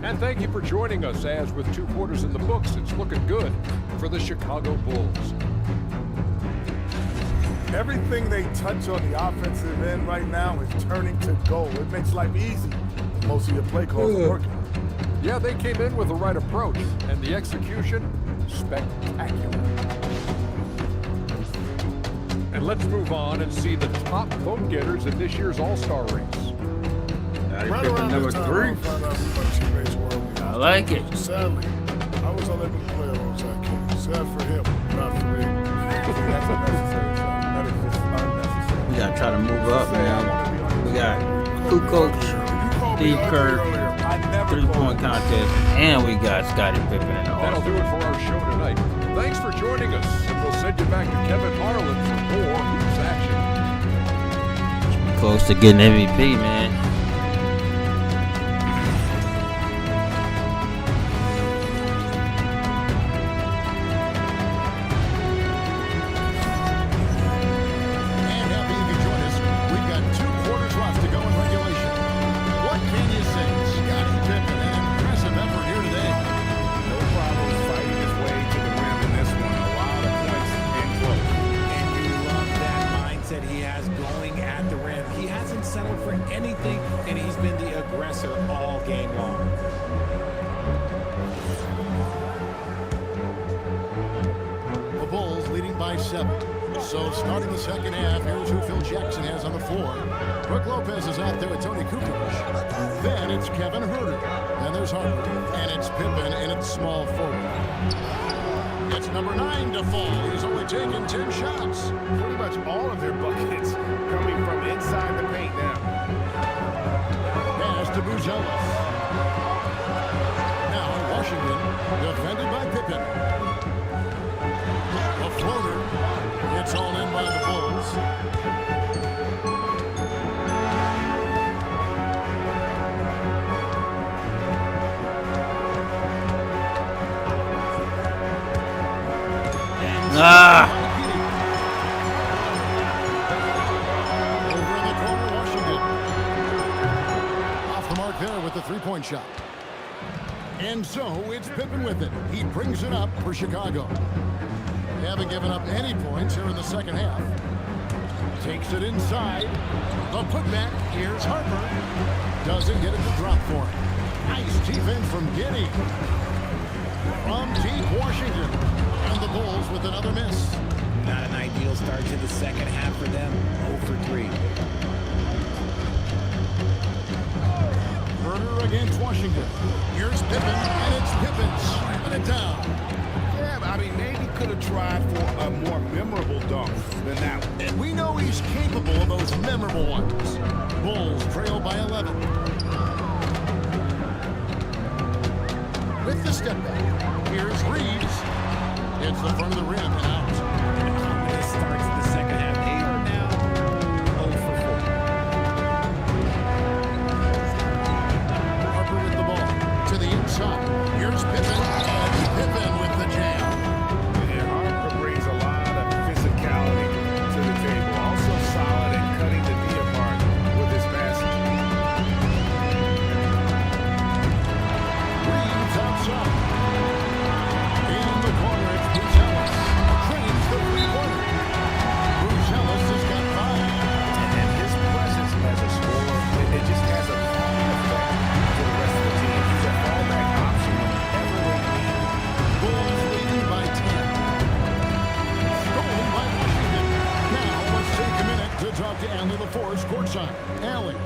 And thank you for joining us as with 2 quarters in the books, it's looking good for the Chicago Bulls. Everything they touch on the offensive end right now is turning to gold. It makes life easy. Most of your play calls are working. Yeah, they came in with the right approach, and the execution, spectacular. And let's move on and see the top vote getters in this year's All-Star race. Right around number this time, 3. I found out who my teammates were. I like it. Sadly, I was unable to play alongside Kenny. Sad for him, not for me. That's unnecessary. That is just unnecessary. We gotta try to move up, man. We got Kukoc, Steve Kerr, 3-point contest, and we got Scottie Pippen in the That'll do All-Star. it for our show tonight. Thanks for joining us, and we'll send you back to Kevin Harlan for more Hoops action. Close to getting MVP, man. aggressor all game long. The Bulls leading by 7. So starting the second half, here's who Phil Jackson has on the floor. Brook Lopez is out there with Tony Kukoc. Then it's Kevin Herter. Then there's Harper. And it's Pippen and it's small forward. It's number 9 to fall. He's only taken 10 shots. Pretty much all of their buckets coming from inside the paint now. Pass to Buzelis. Now Washington, defended by Pippen. The floater. It's all in by the Bulls. Over in the corner, Washington. Off the mark there with the three-point shot. And so it's Pippen with it. He brings it up for Chicago. Haven't given up any points here in the second half. Takes it inside. The putback. Here's Harper. Doesn't get it to drop for him. Nice defense from Giddey. From deep Washington. And the Bulls with another miss. Not an ideal start to the second half for them. 0 for 3. Herter against Washington. Here's Pippen, and it's Pippen slamming it down. Yeah, I mean, maybe could have tried for a more memorable dunk than that one. And we know he's capable of those memorable ones. Bulls trail by 11. With the step back, here's Reeves. It's the front of the rim and out. This starts the second half. They are now 0 for 4. Harper with the ball to the inside. Here's Pippen, and Pippen with the jam. And Harper brings a lot of physicality to the table. Also solid at cutting the D apart with his passing. Reeves outside. In the corner, it's Buzelis. Trains the three-pointer. Buzelis has got 5. And his presence as a scorer, it just has a calming effect to the rest of the team. He's a fallback option whenever they need. Bulls leading by 10. Stolen by Washington. Now let's take a minute to talk to Allie LaForce courtside. Allie.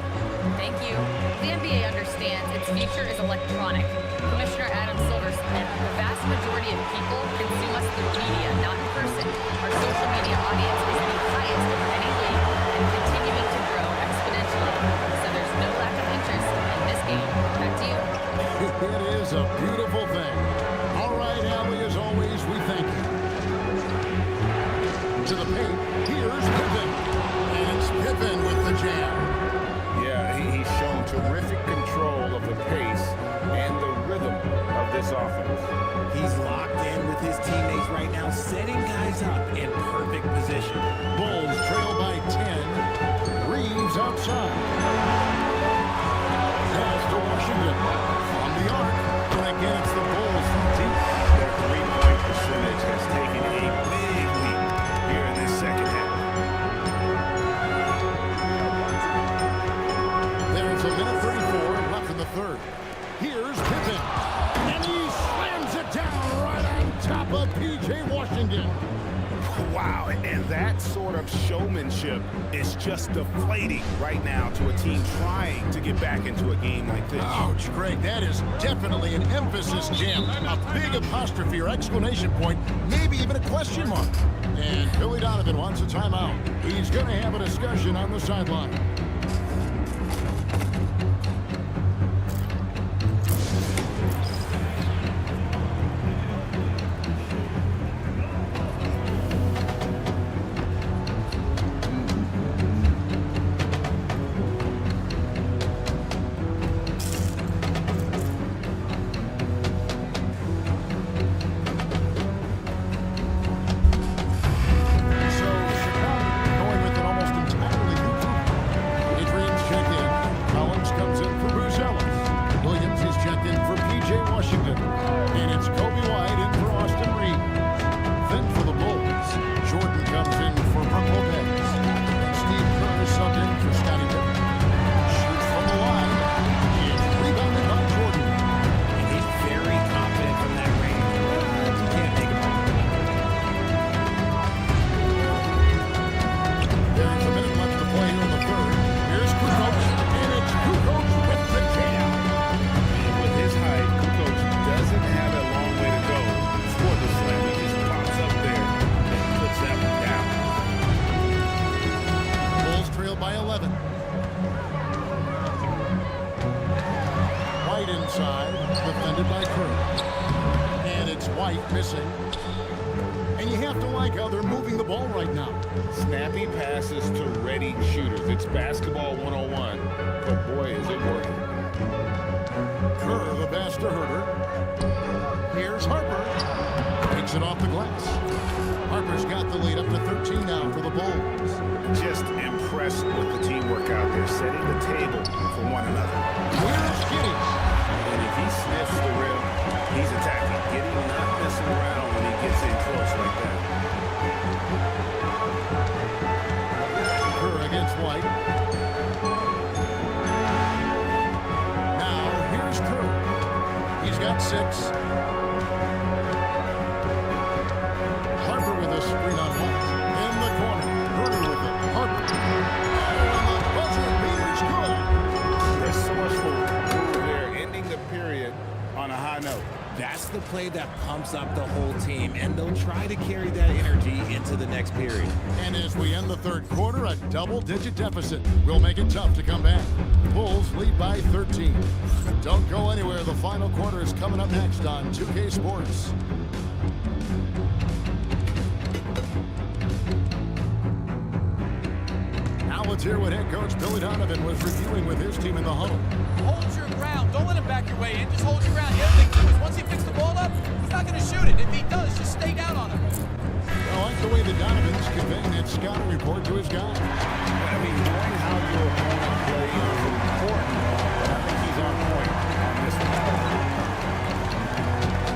Thank you. The NBA understands its future is electronic. Commissioner Adam Silver said the vast majority of people consume us through media, not in person. Our social media audience is the highest of any league and continuing to grow exponentially. So there's no lack of interest in this game. Back to you. It is a beautiful thing. All right, Allie, as always, we thank you. To the paint, here's Pippen. And it's Pippen with the jam. Yeah, he's shown terrific control of the pace and the rhythm of this offense. He's locked in with his teammates right now, setting guys up in perfect position. Bulls trail by 10. Reeves outside. Pass to Washington. From the arc. And again, it's the Bulls from deep. Their three-point percentage has taken a big leap here in this second half. There's a minute 34 left in the third. Here's Pippen. And he slams it down right on top of P.J. Washington. Wow, and that sort of showmanship is just deflating right now to a team trying to get back into a game like this. Ouch, Greg, that is definitely an emphasis jam. A big apostrophe or exclamation point, maybe even a question mark. And Billy Donovan wants a timeout. He's going to have a discussion on the sideline. right inside, defended by Kerr. And it's White missing. And you have to like how they're moving the ball right now. Snappy passes to ready shooters. It's basketball 101, but boy, is it working. Kerr, the pass to Herter. Here's Harper. Takes it off the glass. Harper's got the lead up to 13 now for the Bulls. Just impressed with the teamwork out there, setting the table for one another. Here's Scottie. And if he sniffs the rim, he's attacking. Getting not messing around when he gets in close like that. Kerr against White. Now, here's Kerr. He's got 6. Harper with a screen on White. In the corner. Herter with it. Harper. And the buzzer beater's good. There's so much for they're ending the period on a high note. That's the play that pumps up the whole team, and they'll try to carry that energy into the next period. And as we end the third quarter, a double-digit deficit will make it tough to come back. Bulls lead by 13. Don't go anywhere. The final quarter is coming up next on 2K Sports. Now let's hear what head coach Billy Donovan was reviewing with his team in the huddle. Hold your ground. Don't let him back your way in. Just hold your ground. The other thing, too, is once he picks the ball up, he's not going to shoot it. If he does, just stay down on him. I like the way that Donovan's conveying that Scottie report to his guys. I mean, knowing how your opponent plays is important, but I think he's on point on this one.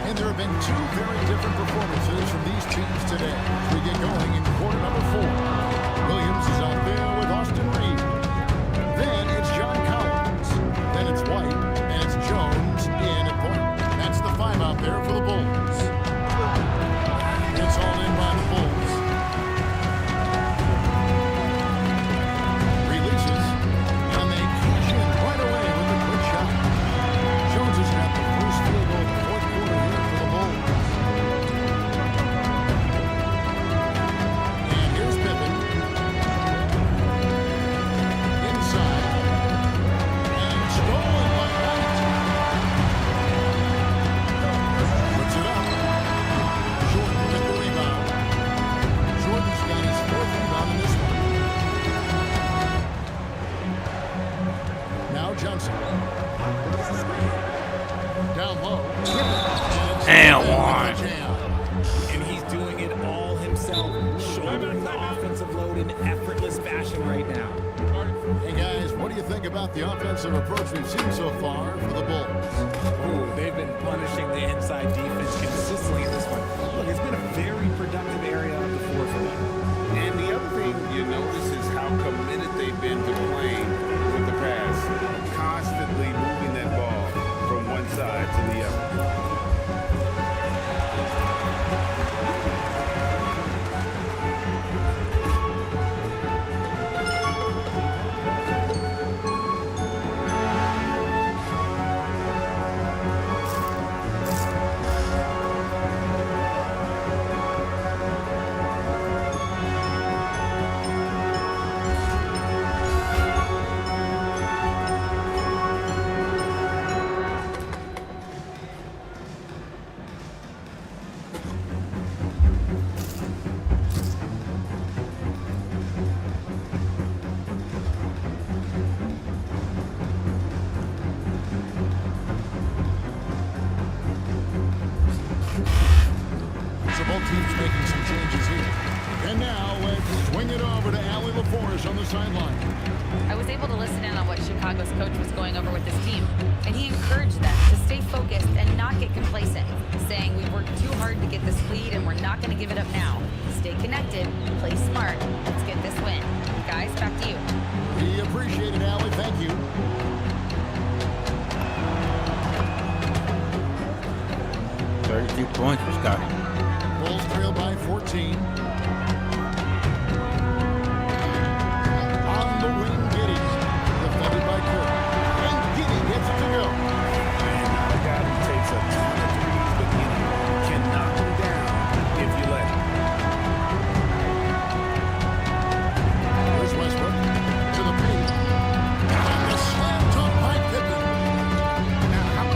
And there have been 2 very different performances from these teams today. We get going in quarter number 4. Williams is out there with Austin Reed. Then it's John Collins. Then it's White. And it's Jones in at point. That's the 5 out there for the Bulls. It's all in by the Bulls. Releases. And they cash in right away with a quick shot. Jones has got the first field goal of the fourth quarter here for the Bulls. And here's Pippen. Inside. And stolen by White. Puts it up. Jordan with the rebound. Jordan's got his 4th rebound in this one. Now Johnson. Down low. And one. And he's doing it all himself, shouldering the offensive load in effortless fashion right now. Hey guys, what do you think about the offensive approach we've seen so far for the Bulls? Ooh, they've been punishing the inside defense consistently in this one. Look, it's been a very productive area on the floor for them. And the other thing you notice is how committed they've been to playing with the pass. Constantly moving that ball from one side to the other. So both teams making some changes here. And now let's swing it over to Allie LaForest on the sideline. I was able to listen in on what Chicago's coach was going over with his team, and he encouraged them to stay focused and not get complacent, saying we've worked too hard to get this lead and we're not going to give it up now. Stay connected, play smart, let's get this win. Guys, back to you. We appreciate it, Allie. Thank you. 32 points for Scottie. Bulls trail by 14. On the wing, Giddey. Defended by Kerr. And Giddey gets it to go. And now a guy who takes a ton of threes, but can knock them down if you let him. Here's Westbrook to the paint. And the slam dunk by Pippen. Now, how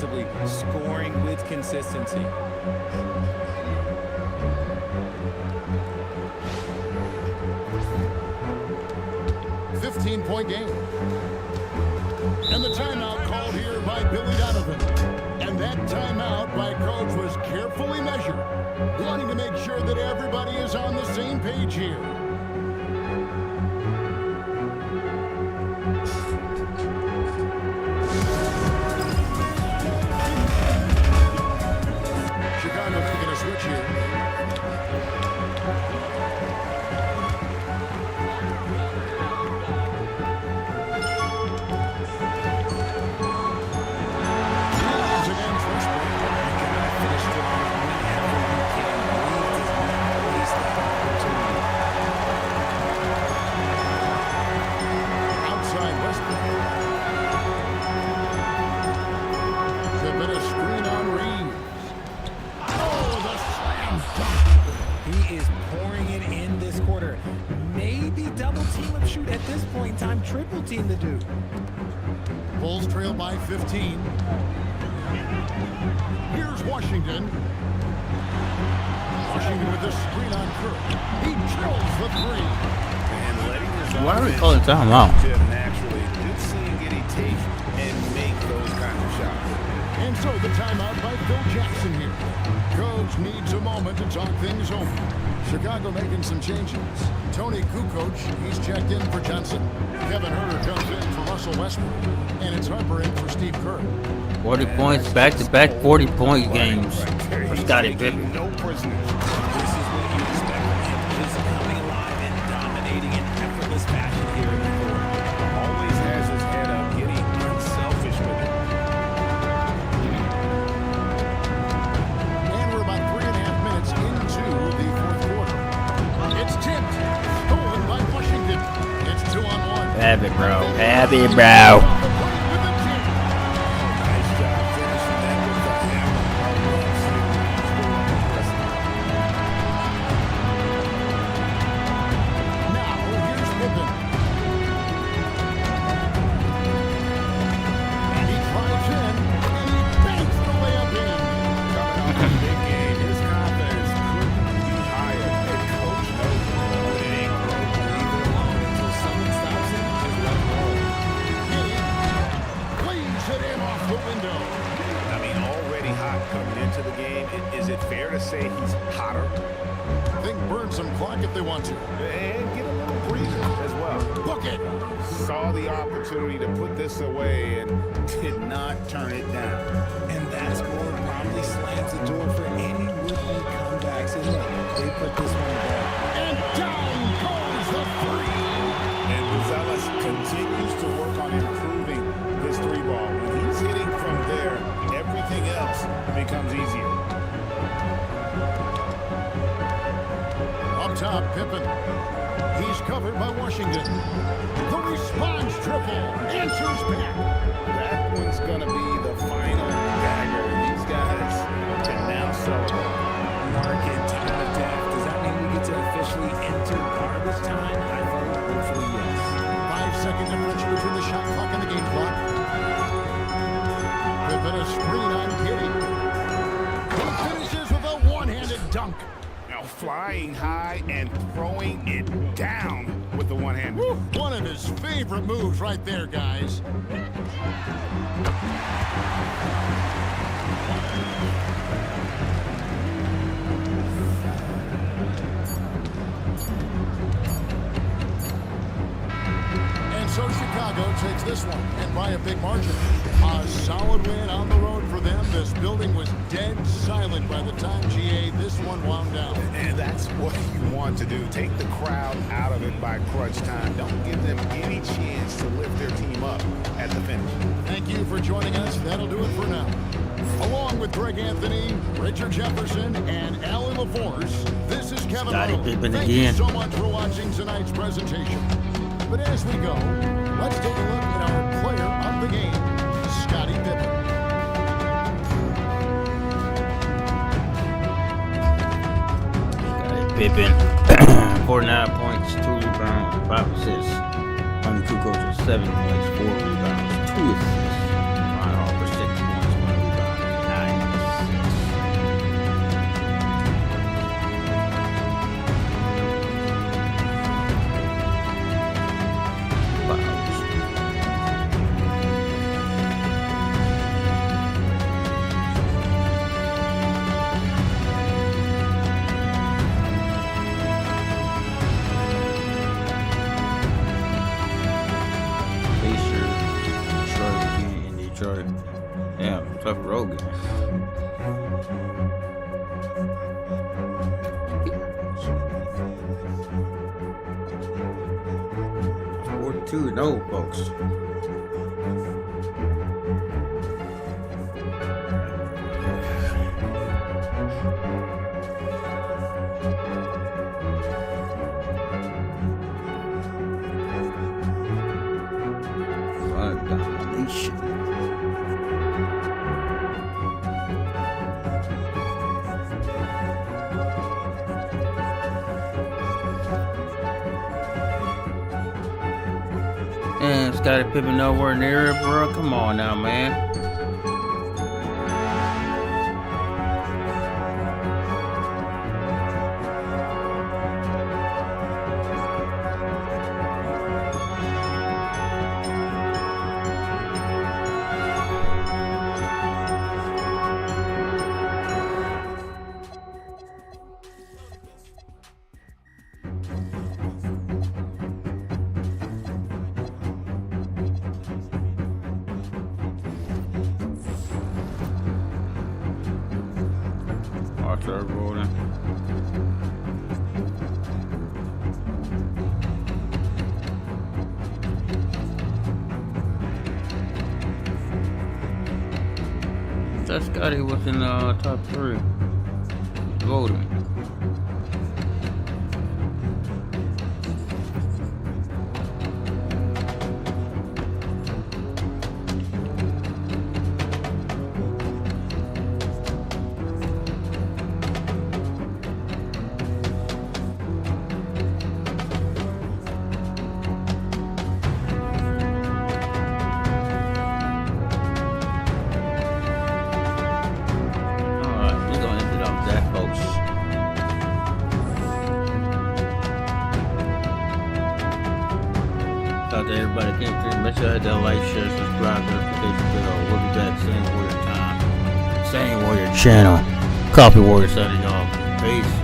offensively, scoring with consistency. .point game. And the timeout called here by Billy Donovan. And that timeout by coach was carefully measured, wanting to make sure that everybody is on the same page here. Chicago making a switch here. Triple team the dude. Bulls trail by 15. Here's Washington. Washington with the screen on Kirk. He drills the three. And letting his Why are we calling timeout? Naturally, good seeing Giddy take and make those kind of shots. And so the timeout by Phil Jackson here. Coach needs a moment to talk things over. Chicago making some changes. Tony Kukoc, he's checked in for Johnson. Kevin Herter comes in for Russell Westbrook. And it's Harper in for Steve Kerr. 40 points, back-to-back 40-point games for Scottie Pippen. No prisoners. This is what you expect from him. Just coming alive and dominating in effortless fashion here in the court. Always has his head up, getting unselfish with it. And we're about 3.5 minutes into the fourth quarter. It's tipped. Stolen by Washington. It's 2-on-1. Have it, bro. Have it, bro. To put this away and did not turn it down. And that score probably slams the door for any would-be comebacks. And look, they put this one back. And down goes the three. And Gonzalez continues to work on improving his three ball. When he's hitting from there, everything else becomes easier. Up top, Pippen. He's covered by Washington. The response triple answers back. That one's going to be the final dagger. These guys can now celebrate. Market time of death. Does that mean we get to officially enter garbage time? I vote hopefully yes. 5-second differential between the shot clock and the game clock. Pippen a screen on Giddy. He finishes with a one-handed dunk. Now flying high and throwing it down with the one hand. One of his favorite moves right there, guys. And so Chicago takes this one, and by a big margin. A solid win on the road for them. This building was dead silent by the time GA this one wound down. And that's what you want to do. Take the crowd out of it by crunch time. Don't give them any chance to lift their team up at the finish. Thank you for joining us. That'll do it for now. Along with Greg Anthony, Richard Jefferson, and Alan LaForce, this is Kevin Scottie Rowe. Pippen Thank again. you so much for watching tonight's presentation. But as we go, let's take a look at our player of the game, Scottie Pippen. Scottie Pippen, 49 points, 2 rebounds, 5 assists. Tony Kukoc with 7 points, 4 rebounds, 2 assists. Ron Harper, 6 points, 1 rebound. Two no, folks. Domination. And Scottie Pippen nowhere near it, bro. Come on now, man. Start rolling. That Scottie was in the top 3 voting. Shout out to everybody that came through. Make sure you hit that like, share, subscribe, notification bell. We'll be back same warrior time, same warrior channel. Coffee Warrior signing off. Peace.